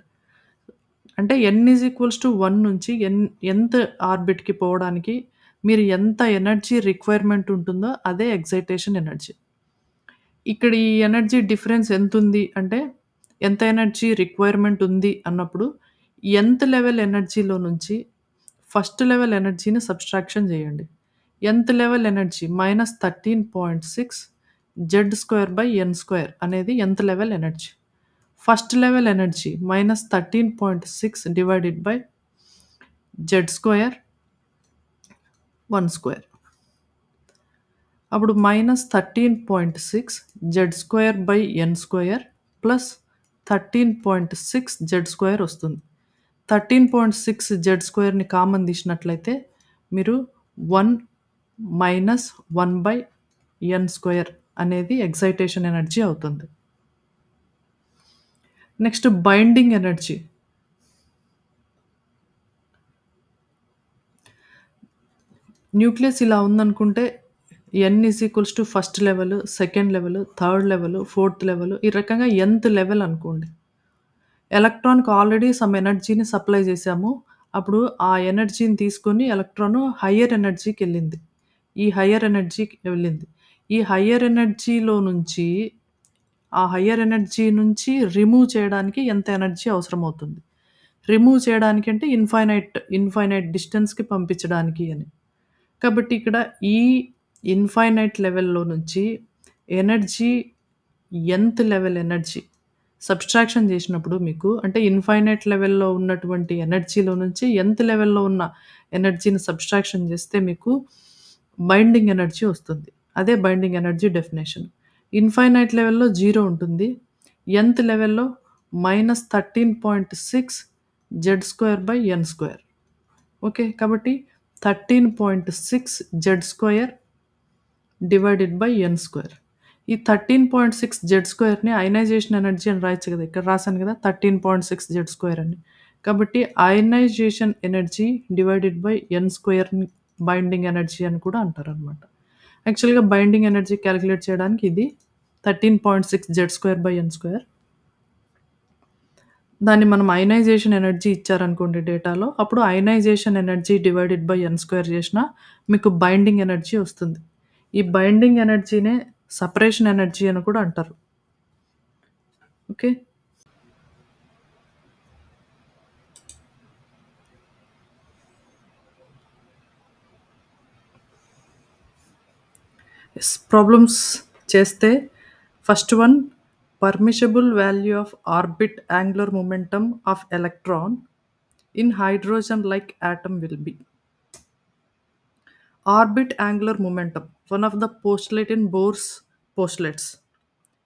S1: అంటే n=1 నుంచి nth ఆర్బిట్‌కి పోవడానికి మీరు ఎంత ఎనర్జీ రిక్వైర్‌మెంట్ ఉంటుందో అదే ఎక్సైటేషన్ ఎనర్జీ. ఇక్కడ ఈ ఎనర్జీ డిఫరెన్స్ ఎంతుంది అంటే, ఎంత ఎనర్జీ రిక్వైర్‌మెంట్ ఉంది అన్నప్పుడు, nth లెవెల్ ఎనర్జీలో నుంచి ఫస్ట్ లెవెల్ ఎనర్జీని సబ్‌స్ట్రాక్షన్ జేయండి. nth లెవెల్ ఎనర్జీ -13.6 Z²/n² అనేది nth level energy. First level energy -13.6 divided by Z² 1². అప్పుడు -13.6 Z²/n² ప్లస్ 13.6 Z² వస్తుంది. 13.6 Z²ని కామన్ తీసినట్లయితే మీరు 1 మైనస్ 1/n² అనేది ఎక్సైటేషన్ ఎనర్జీ అవుతుంది. Next binding energy. న్యూక్లియస్ ఇలా ఉందనుకుంటే first level, second level, third level, fourth level ఈ రకంగా nth లెవెల్ అనుకోండి. ఎలక్ట్రాన్‌కి ఆల్రెడీ సమ్ ఎనర్జీని సప్లై చేశాము. అప్పుడు ఆ ఎనర్జీని తీసుకొని ఎలక్ట్రాన్ హైయర్ ఎనర్జీకెళ్ళింది. ఈ హైయర్ ఎనర్జీకి వెళ్ళింది. ఈ హైయర్ ఎనర్జీలో నుంచి ఆ హైయర్ ఎనర్జీ నుంచి రిమూవ్ చేయడానికి ఎంత ఎనర్జీ అవసరమవుతుంది. రిమూవ్ చేయడానికి అంటే ఇన్‌ఫైనైట్ డిస్టెన్స్‌కి పంపించడానికి అని. కాబట్టి ఇక్కడ ఈ ఇన్‌ఫైనైట్ లెవెల్‌లో నుంచి energy nth level energy subtraction చేసినప్పుడు మీకు అంటే ఇన్‌ఫైనైట్ లెవెల్‌లో ఉన్నటువంటి ఎనర్జీలో నుంచి nth లెవెల్‌లో ఉన్న ఎనర్జీని సబ్‌స్ట్రాక్షన్ చేస్తే మీకు బైండింగ్ ఎనర్జీ వస్తుంది. అదే బైండింగ్ ఎనర్జీ డెఫినిషన్. ఇన్‌ఫైనైట్ లెవెల్‌లో 0 ఉంటుంది. nth లెవెల్‌లో -13.6 Z²/n². ఓకే. కాబట్టి 13.6 Z² డివైడెడ్ బై n². ఈ 13.6 Z²ని అయనైజేషన్ ఎనర్జీ అని రాయొచ్చు గదా! ఇక్కడ రాసాను గదా! 13.6 Z² అని. కాబట్టి అయనైజేషన్ ఎనర్జీ డివైడెడ్ బై n²ని బైండింగ్ ఎనర్జీ అని కూడా అంటారనమాట. యాక్చువల్‌గా బైండింగ్ ఎనర్జీ కాలిక్యులేట్ చేయడానికి ఇది 13.6 Z²/n². దాన్ని మనం అయనైజేషన్ ఎనర్జీ ఇచ్చారనుకోండి డేటాలో, అప్పుడు ionisation energy divided by n² చేసినా మీకు బైండింగ్ ఎనర్జీ వస్తుంది. ఈ బైండింగ్ ఎనర్జీనే సెపరేషన్ ఎనర్జీ అని కూడా అంటారు. ఓకే. ప్రాబ్లమ్స్ చేస్తే first one permissible value of orbit angular momentum of electron in hydrogen like atom will be orbit angular momentum, one of the postulate in Bohr's postulates.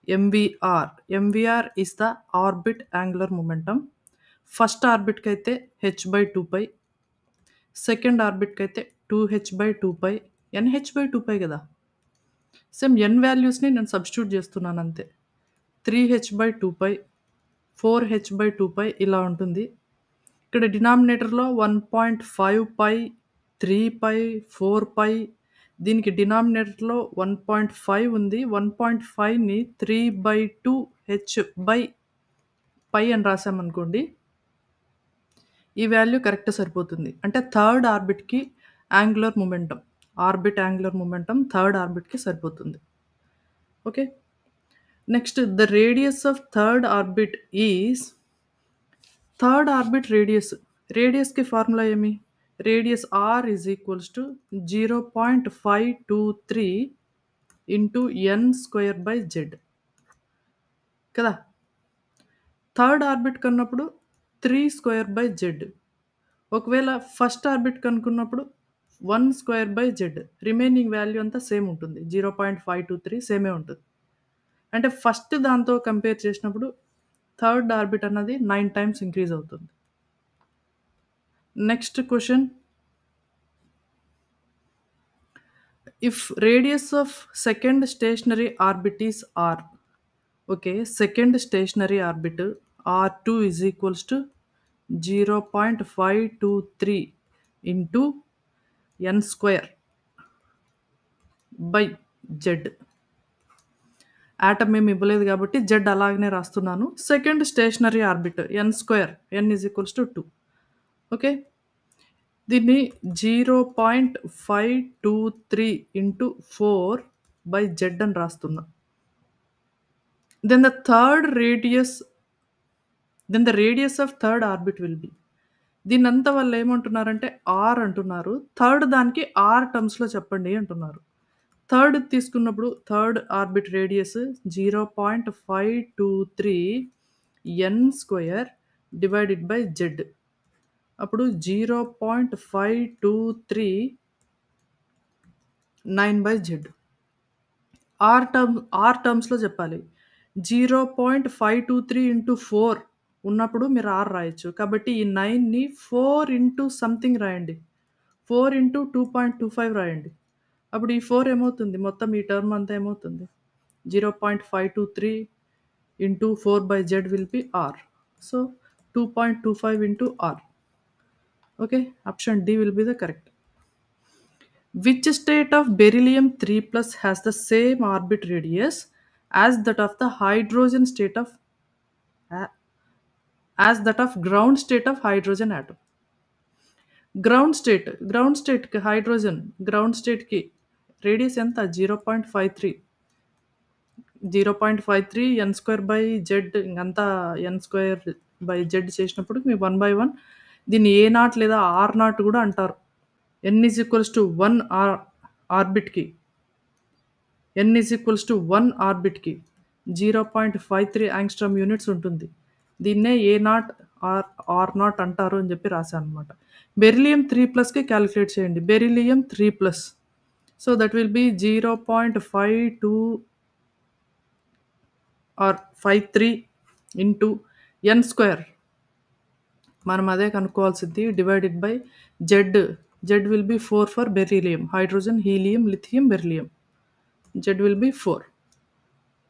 S1: MVR. MVR is the orbit angular momentum. First ఆర్బిట్‌కి అయితే h/2π, సెకండ్ ఆర్బిట్‌కి అయితే 2h/2π, nh/2π కదా! సేమ్ n వాల్యూస్‌ని నేను సబ్స్టిట్యూట్ చేస్తున్నాను అంతే. 3h/2π, 4h/2π ఇలా ఉంటుంది. ఇక్కడ డినామినేటర్‌లో 1.5π, 3π, 4π దీనికి డినామినేటర్‌లో 1.5 ఉంది. 1.5ని 3/2h/π అని రాసామనుకోండి. ఈ వాల్యూ కరెక్ట్ సరిపోతుంది. అంటే థర్డ్ ఆర్బిట్‌కి angular momentum. Orbit angular momentum third ఆర్బిట్‌కి సరిపోతుంది. Okay. Next the radius of third orbit is third orbit రేడియస్‌కి ఫార్ములా ఏమి? Radius r = 0.523 into n square by Z కదా. థర్డ్ ఆర్బిట్ కన్నప్పుడు 3 స్క్వేర్ బై జెడ్. ఒకవేళ ఫస్ట్ ఆర్బిట్ కనుక్కున్నప్పుడు 1 square by Z. Remaining value అంతా సేమ్ ఉంటుంది. 0.523 సేమే ఉంటుంది. అంటే ఫస్ట్ దాంతో కంపేర్ చేసినప్పుడు థర్డ్ ఆర్బిట్ అన్నది 9 టైమ్స్ ఇంక్రీజ్ అవుతుంది. Next question. If radius of second stationary orbit is r. Okay. Second stationary orbit r2 is equals to 0.523 into n square by Z. Atom ఏమి ఇవ్వలేదు కాబట్టి జెడ్ అలాగనే రాస్తున్నాను. Second stationary orbit n square, n is equals to 2. Okay. దీన్ని 0.523 ఇంటూ 4 బై జెడ్ అని రాస్తున్నా. Then the radius of third orbit will be. దీన్నంతా వాళ్ళు ఏమంటున్నారంటే ఆర్ అంటున్నారు. థర్డ్ దానికి ఆర్ టర్మ్స్లో చెప్పండి అంటున్నారు. థర్డ్ తీసుకున్నప్పుడు third orbit radius 0.523 n square divided by Z. అప్పుడు 0.523 9 బై జెడ్. ఆర్ టర్మ్స్లో చెప్పాలి. 0.523 ఇంటూ 4 ఉన్నప్పుడు మీరు ఆర్ రాయొచ్చు. కాబట్టి ఈ 9ని 4 ఇంటూ సంథింగ్ రాయండి. 4 ఇంటూ 2.25 రాయండి. అప్పుడు ఈ 4 ఏమవుతుంది, మొత్తం ఈ టర్మ్ అంతా ఏమవుతుంది, 0.523 into 4 by Z will be r. So 2.25 into r. Okay. Option D will be the correct. Which state of beryllium 3+ has the same orbit radius as that of the hydrogen state of ground state of hydrogen atom? Ground స్టేట్కి హైడ్రోజన్ గ్రౌండ్ స్టేట్కి రేడియస్ ఎంత, 0.53 ఎన్ స్క్వేర్ బై జెడ్. ఇంకంతా ఎన్ స్క్వేర్ బై జెడ్ చేసినప్పుడు మీ 1/1 దీన్ని ఏ నాట్ లేదా ఆర్ నాట్ కూడా అంటారు. n is equals to 1 ఆర్బిట్కి 0.53 angstrom units ఉంటుంది. దీన్నే ఏ నాట్ ఆర్ నాట్ అంటారు అని చెప్పి రాశాను అనమాట. బెరిలియం 3+కి క్యాలిక్యులేట్ చేయండి. Beryllium 3+, so that will be 0.53 into N square, మనం అదే కనుక్కోవాల్సింది, divided by Z. Z will be 4 for beryllium, hydrogen, helium, lithium, beryllium. Z will be 4.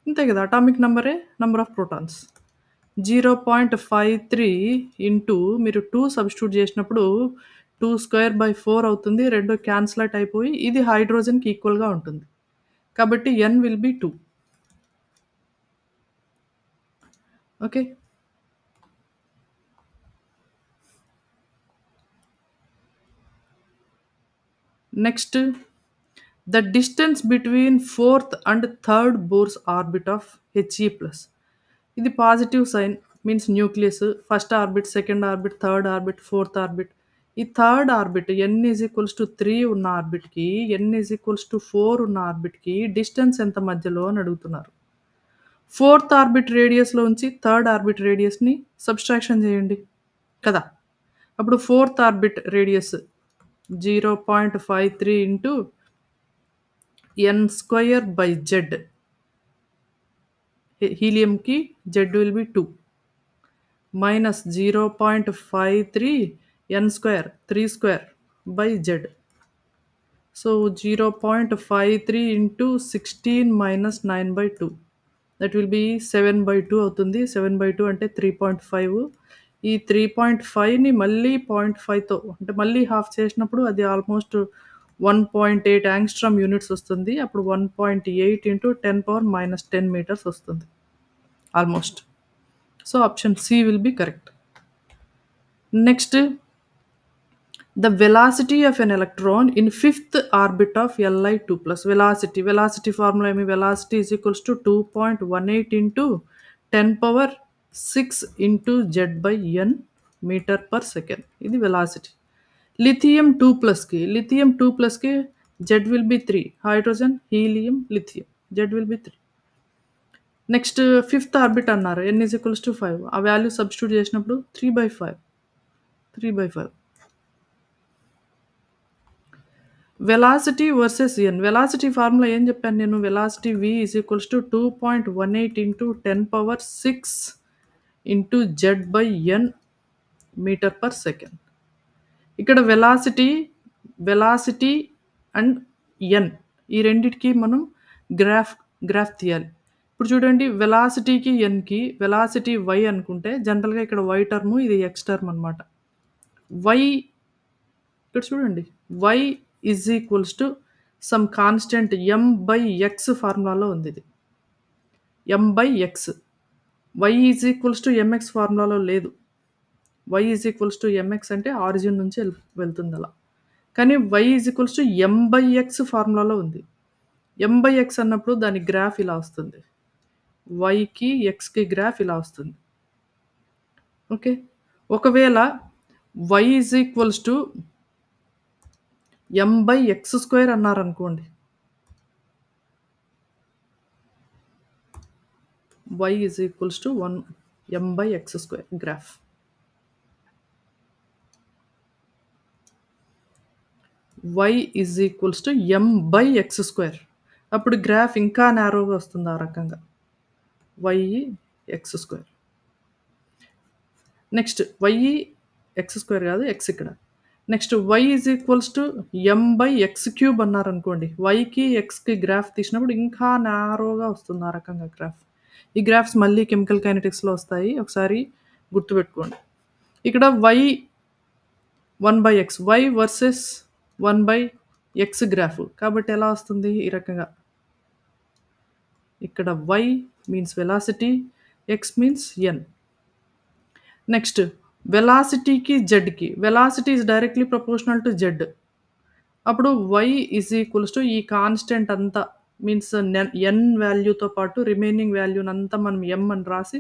S1: అంతే కదా, అటామిక్ నెంబరే నెంబర్ ఆఫ్ ప్రోటాన్స్. 0.53 ఇంటూ మీరు 2 సబ్స్టిట్యూట్ చేసినప్పుడు 2 స్క్వేర్ బై 4 అవుతుంది. 2 క్యాన్సిలేట్ అయిపోయి ఇది హైడ్రోజన్కి ఈక్వల్గా ఉంటుంది. కాబట్టి ఎన్ will be 2. Okay. Next, the distance between fourth and third Bohr's orbit of He+. ఇది positive sign, means nucleus. First orbit, second orbit, third orbit, fourth orbit. ఈ third orbit n is equals to 3 ఉన్న ఆర్బిట్కి, n ఈజ్ ఈక్వల్స్ టు 4 ఉన్న ఆర్బిట్కి డిస్టెన్స్ ఎంత మధ్యలో అని అడుగుతున్నారు. ఫోర్త్ ఆర్బిట్ రేడియస్లో ఉంచి థర్డ్ ఆర్బిట్ రేడియస్ని సబ్స్ట్రాక్షన్ చేయండి కదా. అప్పుడు fourth orbit radius 0.53 into N square by Z. హీలియంకి Z will be 2 minus 0.53 N square 3 square by Z. So 0.53 into 16 minus 9/2, that will be 7/2 అవుతుంది. 7/2 అంటే 3.5. ఈ 3.5ని మళ్ళీ 0.5తో అంటే మళ్ళీ హాఫ్ చేసినప్పుడు అది ఆల్మోస్ట్ 1.8 యాంగ్స్ట్రామ్ యూనిట్స్ వస్తుంది. అప్పుడు 1.8 ఇంటూ 10⁻⁻10 మీటర్స్ వస్తుంది almost. So option C will be correct. Next, the velocity of an electron in fifth orbit of Li2+. velocity formula ఏమి, velocity is equals to 2.18 into 10⁻6 into z by n meter per second. ఇది velocity. లిథియం 2+కి Z will be 3. Hydrogen, helium, lithium. Z will be 3. Next fifth orbit అన్నారు. n is equals to 5. ఆ వాల్యూ సబ్స్టిట్యూట్ చేసినప్పుడు 3/5. 3/5. Velocity versus n. Velocity formula ఏం చెప్పాను నేను? Velocity v is equals to 2.18 into 10⁻6 into z/n metre per second. ఇక్కడ వెలాసిటీ అండ్ n ఈ రెండిటికి మనం గ్రాఫ్ తీయాలి. ఇప్పుడు చూడండి, వెలాసిటీకి nకి వెలాసిటీ y అనుకుంటే జనరల్‌గా ఇక్కడ y టర్మ్, ఇది x టర్మ్ అనమాట. y ఇక్కడ చూడండి, y is equals to some constant m/x ఫార్ములాలో ఉంది ఇది. m/x. y is equals to mx ఫార్ములాలో లేదు. y is equals to mx అంటే ఆరిజిన్ నుంచి వెళ్తుంది అలా. కానీ y is equals to m/x ఫార్ములాలో ఉంది. m/x అన్నప్పుడు దాని గ్రాఫ్ ఇలా వస్తుంది. వైకి ఎక్స్కి గ్రాఫ్ ఇలా వస్తుంది. ఓకే. ఒకవేళ y is equals to m/x² అన్నారనుకోండి, y is equals to 1 m/x² graph. y is equals to m/x². అప్పుడు గ్రాఫ్ ఇంకా నారోగా వస్తుంది ఆ రకంగా. y x². Next y x² కాదు, x ఇక్కడ. Next y is equals to m/x³ అన్నారనుకోండి, వైకి ఎక్స్కి గ్రాఫ్ తీసినప్పుడు ఇంకా నారోగా వస్తుంది ఆ రకంగా గ్రాఫ్. ఈ గ్రాఫ్స్ మళ్ళీ కెమికల్ కైనెటిక్స్లో వస్తాయి, ఒకసారి గుర్తుపెట్టుకోండి. ఇక్కడ y 1/x, y versus 1/x graph. కాబట్టి ఎలా వస్తుంది ఈ రకంగా? ఇక్కడ y means velocity, x means n. Next వెలాసిటీకి జెడ్కి, velocity is directly proportional to Z. అప్పుడు y ఈజ్ ఈక్వల్స్ టు ఈ కాన్స్టెంట్ అంతా మీన్స్ n వాల్యూతో పాటు రిమైనింగ్ వాల్యూనంతా మనం m అని రాసి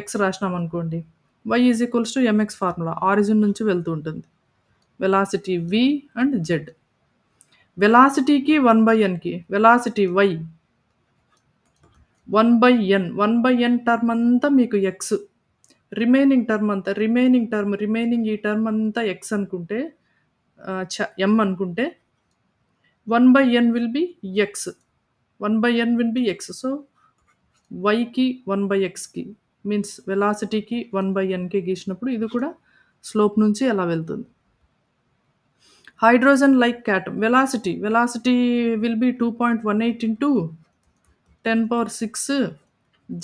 S1: x రాసినాం అనుకోండి, y is equals to mx formula origin నుంచి వెళ్తూ ఉంటుంది. Velocity v and z. వెలాసిటీకి 1/nకి velocity y 1/n. 1/n term అంతా మీకు x. రిమైనింగ్ ఈ టర్మ్ అంతా x అనుకుంటే, m అనుకుంటే 1/n will be x. 1/n will be x. So వైకి 1/xకి మీన్స్ వెలాసిటీకి 1/nకి గీసినప్పుడు ఇది కూడా స్లోప్ నుంచి అలా వెళ్తుంది. Hydrogen like atom velocity will be 2.18 into 10⁻6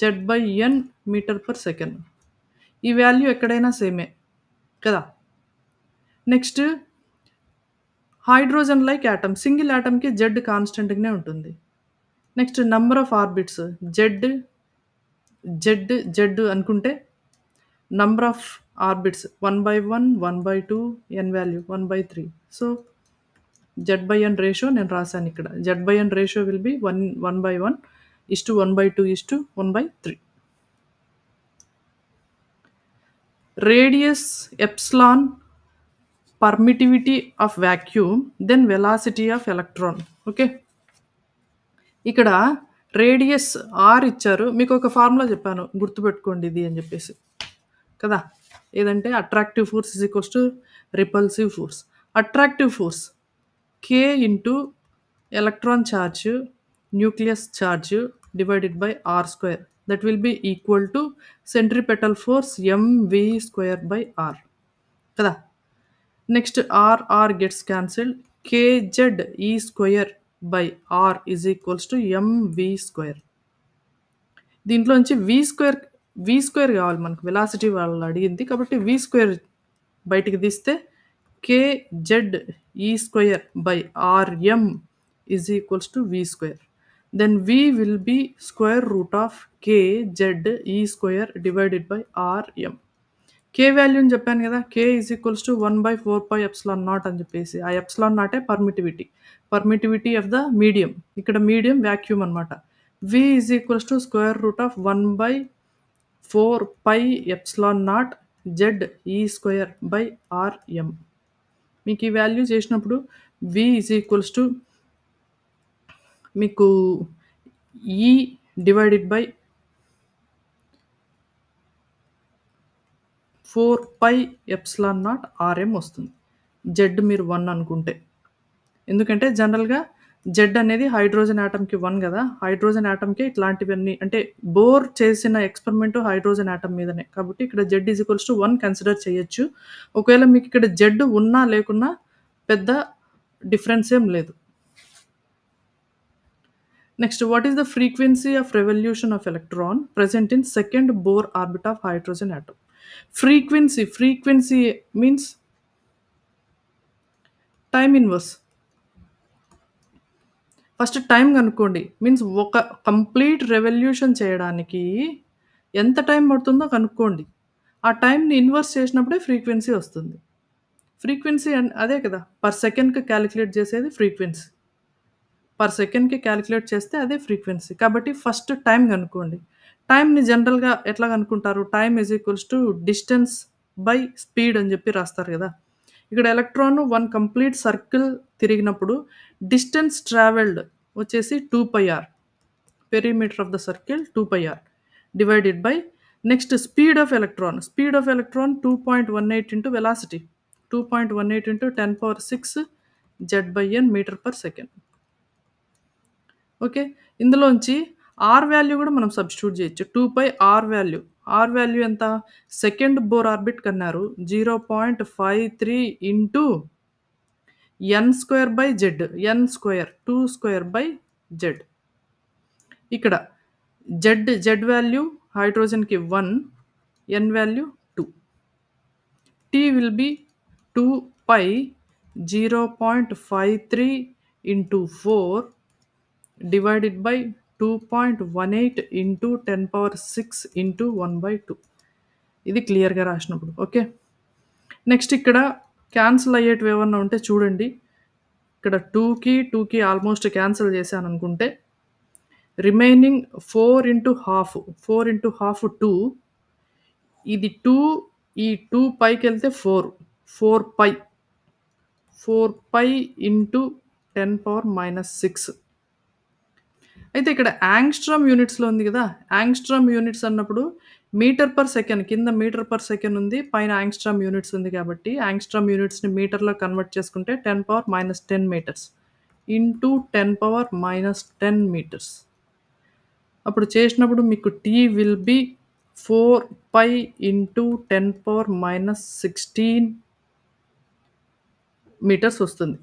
S1: z/n metre per second. ఈ వాల్యూ ఎక్కడైనా సేమే కదా. Next hydrogen like atom, single ఆటమ్కి జెడ్ కాన్స్టెంట్గానే ఉంటుంది. Next number of orbits Z అనుకుంటే number of orbits 1/1, 1/2, n value 1/3. So z/n ratio నేను రాశాను ఇక్కడ. z/n ratio will be 1/1 is to 1/2 is to 1/3. Radius epsilon, permittivity of vacuum, then velocity of electron. Okay. ఇక్కడ రేడియస్ r ఇచ్చారు, మీకు ఒక ఫార్ములా చెప్పాను గుర్తుపెట్టుకోండి ఇది అని చెప్పేసి కదా. ఏదంటే attractive force is equals to repulsive force. Attractive force k into electron charge nucleus charge divided by r². That will be equal to centripetal force mv²/r కదా. Next r gets cancelled. kz e²/r is equals to mv². దీంట్లో నుంచి v² కావాలి మనకు, వెలాసిటీ వాళ్ళు అడిగింది కాబట్టి v² బయటికి తీస్తే kz e²/rm is equals to v². Then v will be square root of kz e² divided by rm. k వాల్యూని చెప్పాను కదా, k is equals to 1/4πε0 అని చెప్పేసి. ఆ ε0 పర్మిటివిటీ ఆఫ్ ద మీడియం. ఇక్కడ మీడియం వ్యాక్యూమ్ అనమాట. v is equals to square root of 1/4πε0 z e² by rm. మీకు ఈ వాల్యూ చేసినప్పుడు V ఈజ్ ఈక్వల్స్ టు మీకు E divided by 4 π epsilon naught RM వస్తుంది. జెడ్ మీరు 1 అనుకుంటే. ఎందుకంటే జనరల్‌గా జెడ్ అనేది హైడ్రోజన్ ఆటమ్‌కి 1 గదా! హైడ్రోజన్ ఆటమ్‌కే ఇట్లాంటివన్నీ అంటే బోర్ చేసిన ఎక్స్‌పెరిమెంట్ హైడ్రోజన్ ఆటమ్ మీదనే. కాబట్టి ఇక్కడ Z is equals to 1 consider చేయొచ్చు. ఒకవేళ మీకిక్కడ జెడ్ ఉన్నా లేకున్నా పెద్ద డిఫరెన్స్ ఏం లేదు. Next what is the frequency of revolution of electron present in second Bohr orbit of hydrogen atom. Frequency means time inverse. First time కనుక్కోండి. మీన్స్ ఒక కంప్లీట్ రెవల్యూషన్ చేయడానికి ఎంత టైం పడుతుందో కనుక్కోండి. ఆ టైంని ఇన్వర్స్ చేసినప్పుడే ఫ్రీక్వెన్సీ వస్తుంది. ఫ్రీక్వెన్సీ అదే కదా! పర్ సెకండ్‌కి కాలిక్యులేట్ చేసేది ఫ్రీక్వెన్సీ. పర్ సెకండ్‌కి కాలిక్యులేట్ చేస్తే అదే ఫ్రీక్వెన్సీ. కాబట్టి ఫస్ట్ టైం కనుక్కోండి. టైమ్‌ని జనరల్‌గా ఎట్లా కనుక్కుంటారు? Time is equals to distance by speed అని చెప్పి రాస్తారు కదా! ఇక్కడ ఎలక్ట్రాన్ 1 కంప్లీట్ సర్కిల్ తిరిగినప్పుడు డిస్టెన్స్ ట్రావెల్డ్ వచ్చేసి 2πr. Perimeter of the circle 2πr divided by next speed of electron. Speed of electron 2.18 into velocity. 2.18 into 10⁶ Z/n metre per second. Okay. ఇందులోంచి ఆర్ వాల్యూ గూడా మనం సబ్‌స్టిట్యూట్ జేయొచ్చు. 2π ఆర్ వాల్యూ. ఆర్ వాల్యూ ఎంత? సెకండ్ బోర్ ఆర్బిట్ కన్నారు. 0.53 into N square by Z. N square 2 square by Z. ఇక్కడ జెడ్ వాల్యూ హైడ్రోజన్‌కి 1, N value 2. T will be 2π 0.53 into 4 divided by 2.18 into 10⁶ into 1/2. ఇది క్లియర్‌గా రాసినప్పుడు. ఓకే. నెక్స్ట్ ఇక్కడ క్యాన్సిల్ అయ్యేటివి ఏమన్నా ఉంటే చూడండి. ఇక్కడ 2కి ఆల్మోస్ట్ క్యాన్సిల్ చేశాననుకుంటే రిమైనింగ్ 4 ఇంటూ హాఫ్ 2. ఇది 2 ఈ 2 పైకెళ్తే 4π. 4π ఇంటూ 10⁻⁶. అయితే ఇక్కడ యాంగ్స్ట్రామ్ యూనిట్స్‌లో ఉంది గదా! యాంగ్స్ట్రామ్ యూనిట్స్ అన్నప్పుడు మీటర్ పర్ సెకండ్ కింద మీటర్ పర్ సెకండ్ ఉంది. పైన యాంగ్స్ట్రామ్ యూనిట్స్ ఉంది కాబట్టి యాంగ్స్ట్రామ్ యూనిట్స్‌ని మీటర్‌లో కన్వర్ట్ చేసుకుంటే 10⁻⁻10 మీటర్స్ ఇంటూ 10⁻⁻10 మీటర్స్. అప్పుడు చేసినప్పుడు మీకు T will be 4π into 10⁻⁻16 meters వస్తుంది.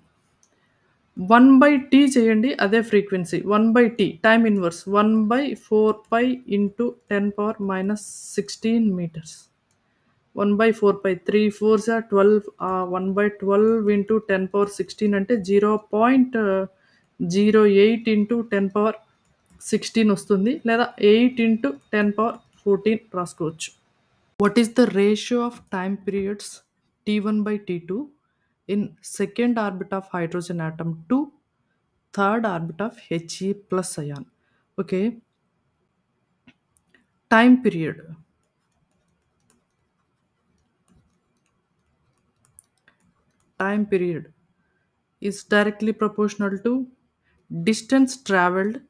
S1: 1/t చేయండి అదే frequency. 1/t time inverse 1/4π into 10⁻⁻16 meters. 1/4π 3 4s are 12. 1/12 into 10⁻16 అంటే 0.08 ఇంటూ 10⁻16 వస్తుంది. లేదా 8 ఇంటూ 10⁻14 రాసుకోవచ్చు. What is the ratio of time periods T1 by T2 in second orbit of hydrogen atom to third orbit of He plus ion? Okay. Time period. Time period is directly proportional to distance traveled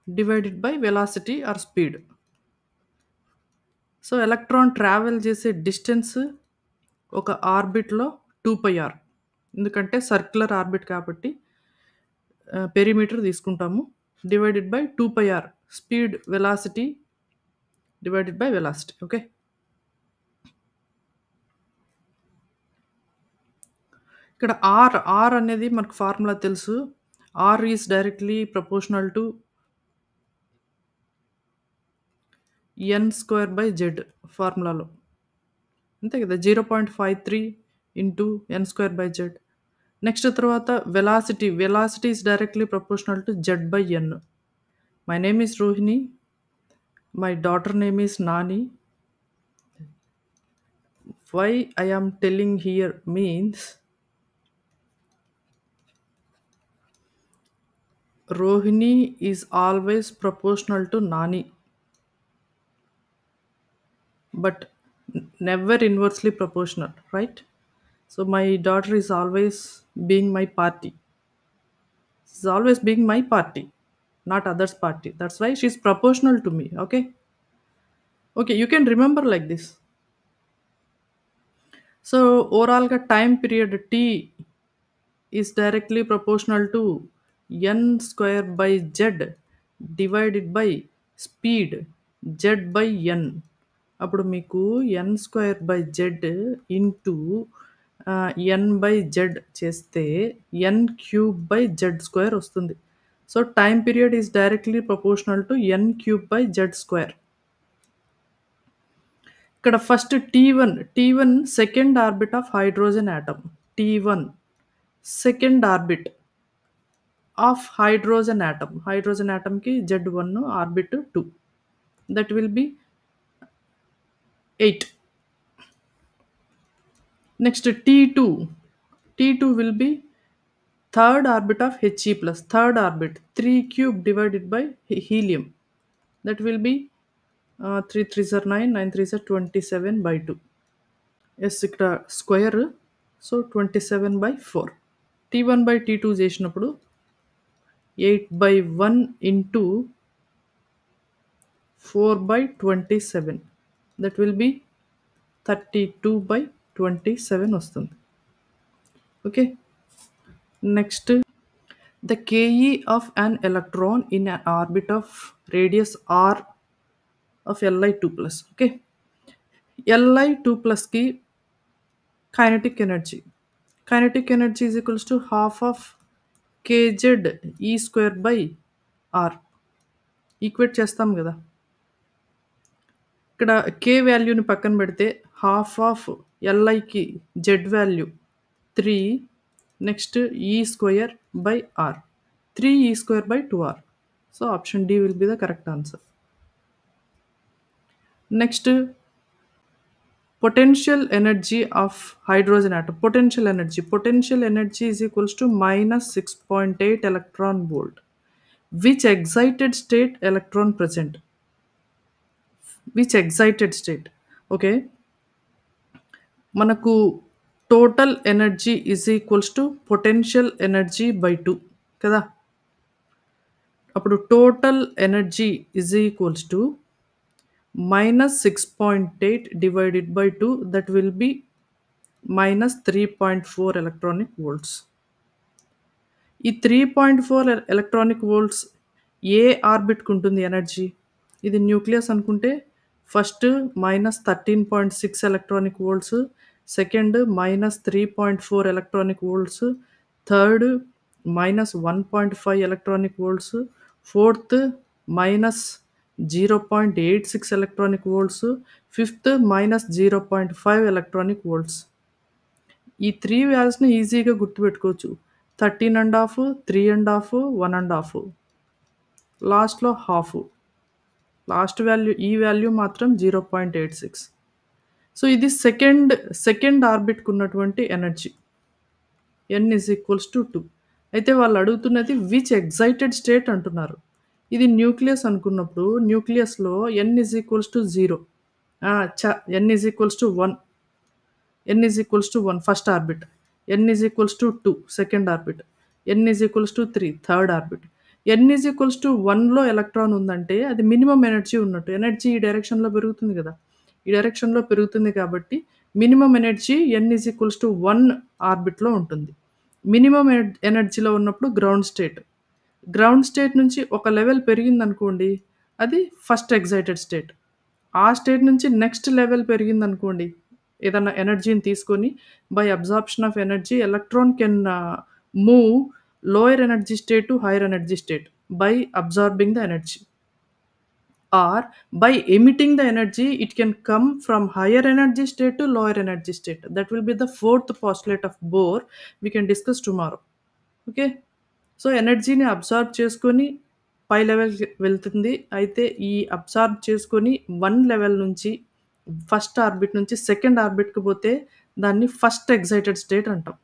S1: divided by velocity or speed. So electron travel చేసే డిస్టెన్స్ ఒక ఆర్బిట్‌లో 2πr. ఎందుకంటే సర్క్యులర్ ఆర్బిట్ కాబట్టి పెరిమీటర్ తీసుకుంటాము. Divided by 2πr speed velocity divided by velocity. Okay. ఇక్కడ ఆర్ అనేది మనకు ఫార్ములా తెలుసు. R is directly proportional to N square by Z ఫార్ములాలో. అంతే కదా! 0.53 into N square by Z. Next తర్వాత velocity is directly proportional to Z by N. My name is Rohini. My daughter name is Nani. Why I am telling here means Rohini is always proportional to Nani. But never inversely proportional, right? So my daughter is always being my party. She's always being my party, not others' party. That's why she's proportional to me. Okay. Okay, you can remember like this. So overall time period T is directly proportional to n square by z divided by speed z by n. అప్పుడు మీకు n square by Z into N by Z చేస్తే N cube by Z square వస్తుంది. So time period is directly proportional to N cube by Z square. ఇక్కడ first T one second orbit of hydrogen atom. T one second orbit of hydrogen atom. Hydrogen ఆటమ్కి Z1 orbit 2. That will be 8. Next T two will be third orbit of He plus. Third orbit 3 cube divided by helium. That will B 3 3s are 9, 9 3s are 27 by 2. ఎస్ ఇక్కడ square, so 27/4. T one by T two చేసినప్పుడు 8/1 ఇంటూ 4/27. దట్ విల్ బి 32/27 వస్తుంది. Okay. Next the KE of an electron in an orbit of radius R of Li2+. Okay. Li2+కి kinetic energy is equals to half of kz e square by r. Equate చేస్తాం కదా. ఇక్కడ కే వాల్యూని పక్కన పెడితే హాఫ్ ఆఫ్ ఎల్ఐకి Z value 3, next E square by R, 3 E square by 2r. So option D will be the correct answer. Next potential energy of hydrogen atom. Potential energy is equals to minus 6.8 electron volt. Which excited state electron present? Which excited state? Okay. మనకు total energy is equals to potential energy by 2 కదా. అప్పుడు total energy is equals to minus 6.8 divided by 2, that will be minus 3.4 electronic volts. ఈ 3.4 ఎలక్ట్రానిక్ వోల్ట్స్ ఏ ఆర్బిట్కి ఉంటుంది ఎనర్జీ? ఇది న్యూక్లియస్ అనుకుంటే first -13.6 electronic volts, second -3.4 electronic volts, third -1.5 electronic volts, fourth -0.86 electronic volts, fifth -0.5 electronic volts. ఈ 3 వాల్యూస్ని ఈజీగా గుర్తుపెట్టుకోవచ్చు. 13.5, 3.5, 1.5, లాస్ట్లో హాఫ్. లాస్ట్ వాల్యూ ఈ వాల్యూ మాత్రం 0.86. సో ఇది సెకండ్ ఆర్బిట్కి ఉన్నటువంటి energy n is equals to 2. అయితే వాళ్ళు అడుగుతున్నది విచ్ ఎగ్జైటెడ్ స్టేట్ అంటున్నారు. ఇది న్యూక్లియస్ అనుకున్నప్పుడు న్యూక్లియస్లో n is equals to 0, n is equals to 1, n is equals to 1 first orbit, n is equals to 2 second orbit, n is equals to 3 third orbit. n is equals to 1లో ఎలక్ట్రాన్ ఉందంటే అది మినిమం ఎనర్జీ ఉన్నట్టు. ఎనర్జీ ఈ డైరెక్షన్లో పెరుగుతుంది కదా, ఈ డైరెక్షన్లో పెరుగుతుంది కాబట్టి minimum energy n is equals to 1 ఆర్బిట్లో ఉంటుంది. మినిమం ఎనర్జీలో ఉన్నప్పుడు గ్రౌండ్ స్టేట్ నుంచి ఒక లెవెల్ పెరిగిందనుకోండి అది ఫస్ట్ ఎగ్జైటెడ్ స్టేట్. ఆ స్టేట్ నుంచి నెక్స్ట్ లెవెల్ పెరిగిందనుకోండి, ఏదన్నా ఎనర్జీని తీసుకొని by absorption of energy electron can move lower energy state to hire energy state by absorbing the energy, or by emitting the energy it can come from higher energy state to lower energy state. That will be the fourth postulate of Bohr. We can discuss tomorrow. Okay. So ఎనర్జీని అబ్జార్బ్ చేసుకొని పై లెవెల్కి వెళ్తుంది. అయితే ఈ అబ్జార్బ్ చేసుకొని 1 లెవెల్ నుంచి ఫస్ట్ ఆర్బిట్ నుంచి సెకండ్ ఆర్బిట్కి పోతే దాన్ని ఫస్ట్ ఎగ్జైటెడ్ స్టేట్ అంటాం.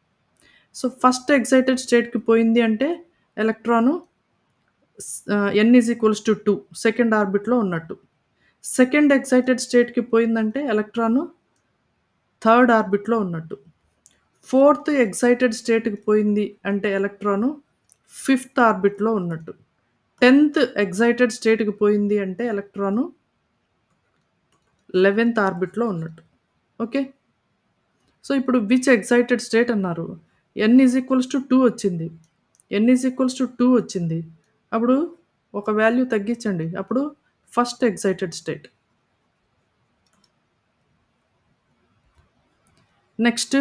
S1: సో ఫస్ట్ ఎగ్జైటెడ్ స్టేట్కి పోయింది అంటే electron n is equals to 2 second ఆర్బిట్లో ఉన్నట్టు. సెకండ్ ఎగ్జైటెడ్ స్టేట్కి పోయిందంటే ఎలక్ట్రాను థర్డ్ ఆర్బిట్‌లో ఉన్నట్టు. ఫోర్త్ ఎక్సైటెడ్ స్టేట్‌కి పోయింది అంటే ఎలక్ట్రాను ఫిఫ్త్ ఆర్బిట్‌లో ఉన్నట్టు. 10థ్ ఎక్సైటెడ్ స్టేట్‌కి పోయింది అంటే ఎలక్ట్రాను 11థ్ ఆర్బిట్‌లో ఉన్నట్టు. ఓకే. సో, ఇప్పుడు విచ్ ఎక్సైటెడ్ స్టేట్ అన్నారు. n=2 వచ్చింది. n=2 వచ్చింది. అప్పుడు ఒక వాల్యూ తగ్గించండి. అప్పుడు first excited state. Next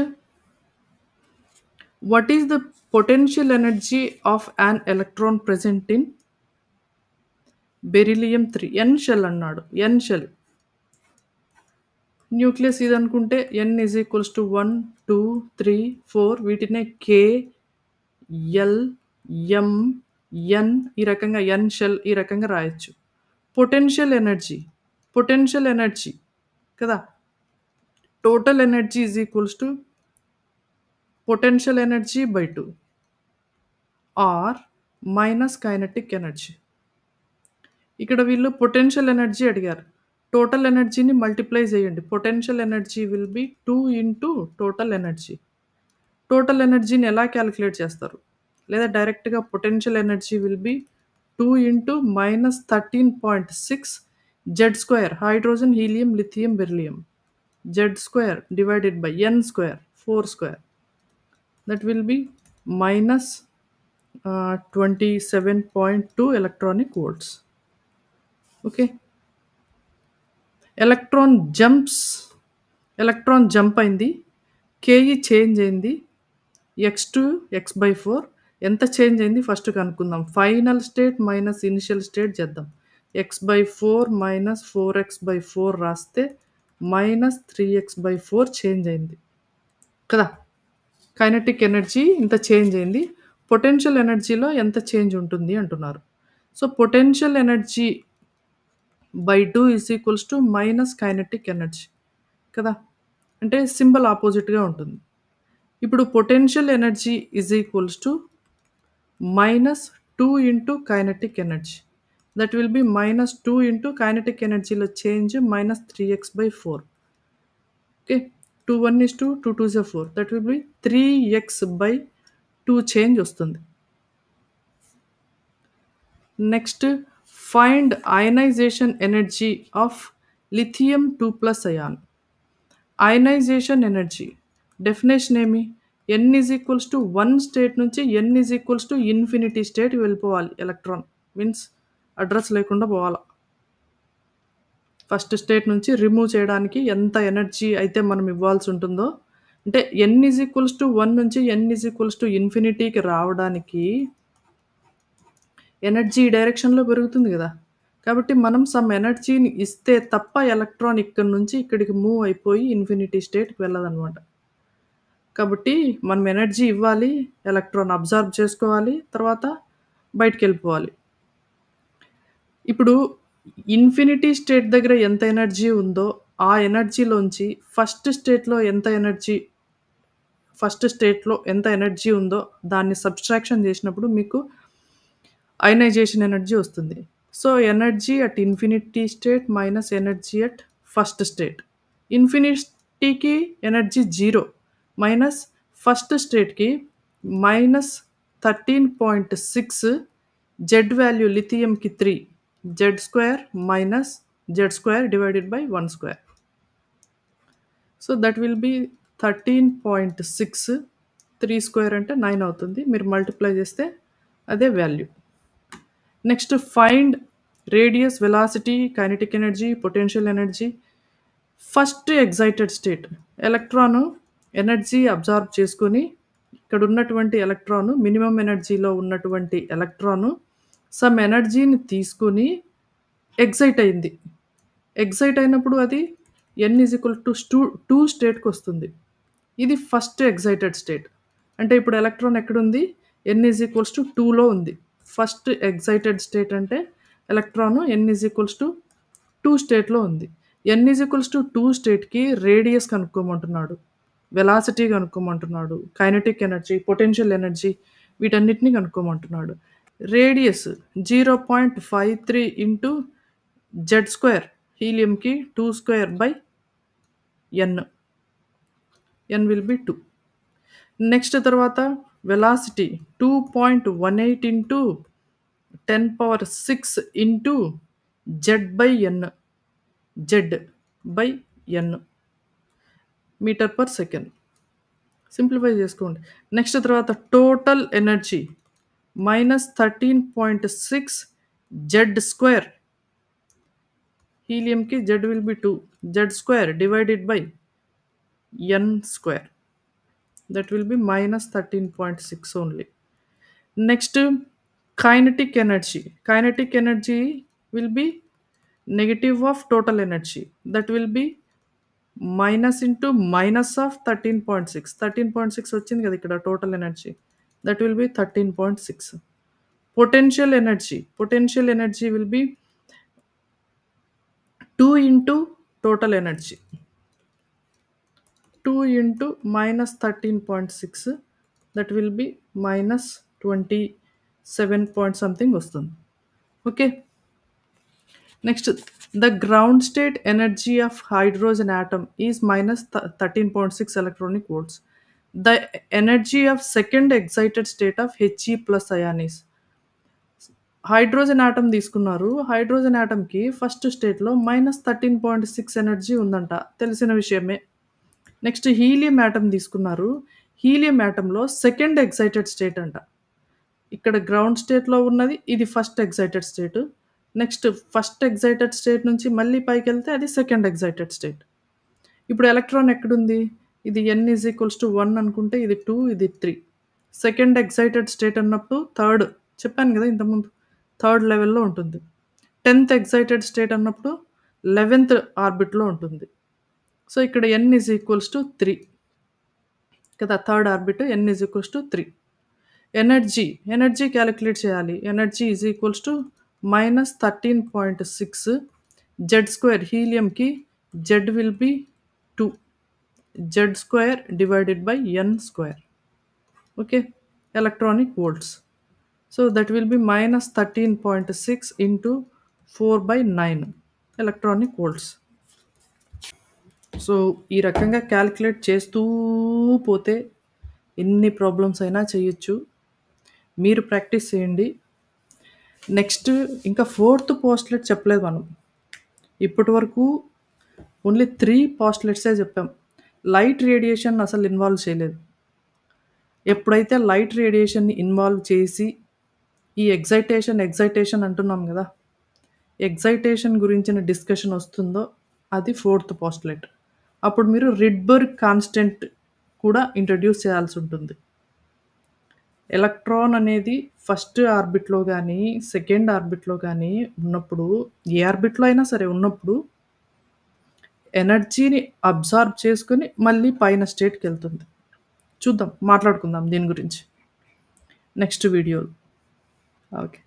S1: what is the potential energy of an electron present in beryllium 3 n shell అన్నాడు. n shell. న్యూక్లియస్ ఇదనుకుంటే n=1, 2, 3, 4 వీటినే k, l, m, n ఈ రకంగా n షెల్ ఈ రకంగా రాయొచ్చు. పొటెన్షియల్ ఎనర్జీ కదా! Total energy potential energy by 2 or minus kinetic energy. ఇక్కడ వీళ్ళు పొటెన్షియల్ ఎనర్జీ అడిగారు. టోటల్ ఎనర్జీని మల్టిప్లై చేయండి. Potential energy will be 2 into total energy. Total ఎనర్జీని ఎలా క్యాలిక్యులేట్ చేస్తారు? లేదా డైరెక్ట్‌గా potential energy will be 2 into -13.6 Z square hydrogen, helium, lithium, beryllium. Z square divided by n square 4 square. That will be minus 27.2 electronic volts. Okay. Electron jump అయింది. కేఈ చేంజ్ అయింది. x2 x/4 ఎంత చేంజ్ అయింది ఫస్ట్ కనుక్కుందాం. Final state minus initial state చేద్దాం. x/4 మైనస్ 4x/4 రాస్తే -3x/4 చేంజ్ అయింది కదా! కైనెటిక్ ఎనర్జీ ఇంత చేంజ్ అయింది. పొటెన్షియల్ ఎనర్జీలో ఎంత చేంజ్ ఉంటుంది అంటున్నారు. So, potential energy by 2 minus kinetic energy కదా! అంటే సింబల్ ఆపోజిట్‌గా ఉంటుంది. ఇప్పుడు potential energy -2 into kinetic energy. That will be -2 into kinetic ఎనర్జీలో change -3x/4. Okay. 2 1 is 2, 2 2s are 4. That will be 3x/2 change వస్తుంది. Next find ionization energy of lithium 2+ ion. Ionization energy definition ఏమి? n=1 స్టేట్ నుంచి n=ఇన్ఫినిటీ స్టేట్‌కి వెళ్ళిపోవాలి ఎలక్ట్రాన్. మీన్స్ అడ్రస్ లేకుండా పోవాల. ఫస్ట్ స్టేట్ నుంచి రిమూవ్ చేయడానికి ఎంత ఎనర్జీ అయితే మనం ఇవ్వాల్సి ఉంటుందో, అంటే n=1 నుంచి n=ఇన్ఫినిటీకి రావడానికి ఎనర్జీ ఈ డైరెక్షన్‌లో పెరుగుతుంది గదా! కాబట్టి మనం సమ్ ఎనర్జీని ఇస్తే తప్ప ఎలక్ట్రాన్ ఇక్కడి నుంచి ఇక్కడికి మూవ్ అయిపోయి ఇన్ఫినిటీ స్టేట్‌కి వెళ్ళదనమాట. కాబట్టి మనం ఎనర్జీ ఇవ్వాలి, ఎలక్ట్రాన్ అబ్జార్బ్ చేసుకోవాలి, తర్వాత బయటికెళ్ళిపోవాలి. ఇప్పుడు ఇన్ఫినిటీ స్టేట్ దగ్గర ఎంత ఎనర్జీ ఉందో, ఆ ఎనర్జీలోంచి ఫస్ట్ స్టేట్‌లో ఎంత ఎనర్జీ ఉందో దాన్ని సబ్‌స్ట్రాక్షన్ చేసినప్పుడు మీకు అయనైజేషన్ ఎనర్జీ వస్తుంది. So, energy at infinity state minus energy at first state. ఇన్ఫినిటీకి ఎనర్జీ 0 మైనస్ ఫస్ట్ స్టేట్‌కి -13.6 జెడ్ వాల్యూ లిథియంకి 3 Z square minus Z square divided by 1 square. So, that will be 13.6 3 square అంటే 9 అవుతుంది. మీరు మల్టిప్లై చేస్తే అదే value. Next find radius, velocity, kinetic energy, potential energy. First excited state electron energy absorb చేసుకొని ఇక్కడ ఉన్నటువంటి ఎలక్ట్రాను మినిమమ్ ఎనర్జీలో ఉన్నటువంటి ఎలక్ట్రాను సమ్ ఎనర్జీని తీసుకొని ఎక్సైట్ అయింది. ఎక్సైట్ అయినప్పుడు అది n=2 స్టేట్‌కి వస్తుంది. ఇది ఫస్ట్ ఎక్సైటెడ్ స్టేట్. అంటే ఇప్పుడు ఎలక్ట్రాన్ ఎక్కడుంది? n=2లో ఉంది. ఫస్ట్ ఎక్సైటెడ్ స్టేట్ అంటే ఎలక్ట్రాను n=2 స్టేట్‌లో ఉంది. n=2 స్టేట్‌కి రేడియస్ కనుక్కోమంటున్నాడు. వెలాసిటీ కనుక్కోమంటున్నాడు. కైనెటిక్ ఎనర్జీ, పొటెన్షియల్ ఎనర్జీ వీటన్నిటిని కనుక్కోమంటున్నాడు. రేడియస్ 0.53 ఇంటూ జెడ్ స్క్వేర్ హీలియంకి 2 square by n. n will be 2. Next తర్వాత velocity 2.18 into 10⁶ into z/n. z/n metre per second. Simplify చేసుకోండి. నెక్స్ట్ తర్వాత టోటల్ ఎనర్జీ -13.6 z². హీలియంకి z will be 2. z² divided by n². That will be -13.6 only. Next, kinetic energy. Kinetic energy will be negative of total energy. That will be minus into minus of 13.6. 13.6 వచ్చింది కదా ఇక్కడ total energy. That will be 13.6. Potential energy. Potential energy will be 2 into total energy. 2 into minus 13.6, that will be minus 27 point something వస్తుంది. Okay. Next the ground state energy of hydrogen atom is minus 13.6 electronic volts. The energy of second excited state of He+ ion is. Hydrogen atom తీసుకున్నారు. హైడ్రోజన్ ఆటమ్కి ఫస్ట్ స్టేట్లో -13.6 ఎనర్జీ ఉందంట, తెలిసిన విషయమే. నెక్స్ట్ హీలియం యాటమ్ తీసుకున్నారు. హీలియం యాటంలో సెకండ్ ఎక్సైటెడ్ స్టేట్ అంట. ఇక్కడ గ్రౌండ్ స్టేట్లో ఉన్నది, ఇది first excited state. Next first excited state నుంచి మళ్ళీ పైకి వెళ్తే అది సెకండ్ ఎక్సైటెడ్ స్టేట్. ఇప్పుడు ఎలక్ట్రాన్ ఎక్కడుంది? ఇది n = 1 అనుకుంటే ఇది 2, ఇది 3. సెకండ్ ఎక్సైటెడ్ స్టేట్ అన్నప్పుడు థర్డ్, చెప్పాను కదా ఇంతకుముందు, థర్డ్ లెవెల్లో ఉంటుంది. 10th ఎక్సైటెడ్ స్టేట్ అన్నప్పుడు 11th ఆర్బిట్లో ఉంటుంది. సో ఇక్కడ n = 3 కదా, third orbit. n = 3. Energy calculate చేయాలి. Energy -13.6 z². హీలియంకి z will be 2. z² divided by n². Okay, electronic volts. So that will be -13.6 into 4/9 electronic volts. So ఈ రకంగా క్యాలిక్యులేట్ చేస్తూ పోతే ఎన్ని ప్రాబ్లమ్స్ అయినా చేయొచ్చు. మీరు ప్రాక్టీస్ చేయండి. నెక్స్ట్ ఇంకా 4th పోస్ట్లెట్ చెప్పలేదు మనం. ఇప్పటి వరకు ఓన్లీ 3 పోస్ట్లెట్సే చెప్పాం. లైట్ రేడియేషన్ అసలు ఇన్వాల్వ్ చేయలేదు. ఎప్పుడైతే లైట్ రేడియేషన్ని ఇన్వాల్వ్ చేసి ఈ ఎగ్జైటేషన్ అంటున్నాం కదా, ఎగ్జైటేషన్ గురించిన డిస్కషన్ వస్తుందో అది 4th పోస్ట్లెట్. అప్పుడు మీరు రిడ్బర్గ్ కాన్స్టెంట్ కూడా ఇంట్రడ్యూస్ చేయాల్సి ఉంటుంది. ఎలక్ట్రాన్ అనేది ఫస్ట్ ఆర్బిట్లో కానీ సెకండ్ ఆర్బిట్లో కానీ ఉన్నప్పుడు, ఏ ఆర్బిట్లో అయినా సరే ఉన్నప్పుడు ఎనర్జీని అబ్జార్బ్ చేసుకొని మళ్ళీ పైన స్టేట్కి వెళ్తుంది. చూద్దాం, మాట్లాడుకుందాం దీని గురించి నెక్స్ట్ వీడియోలో. ఓకే.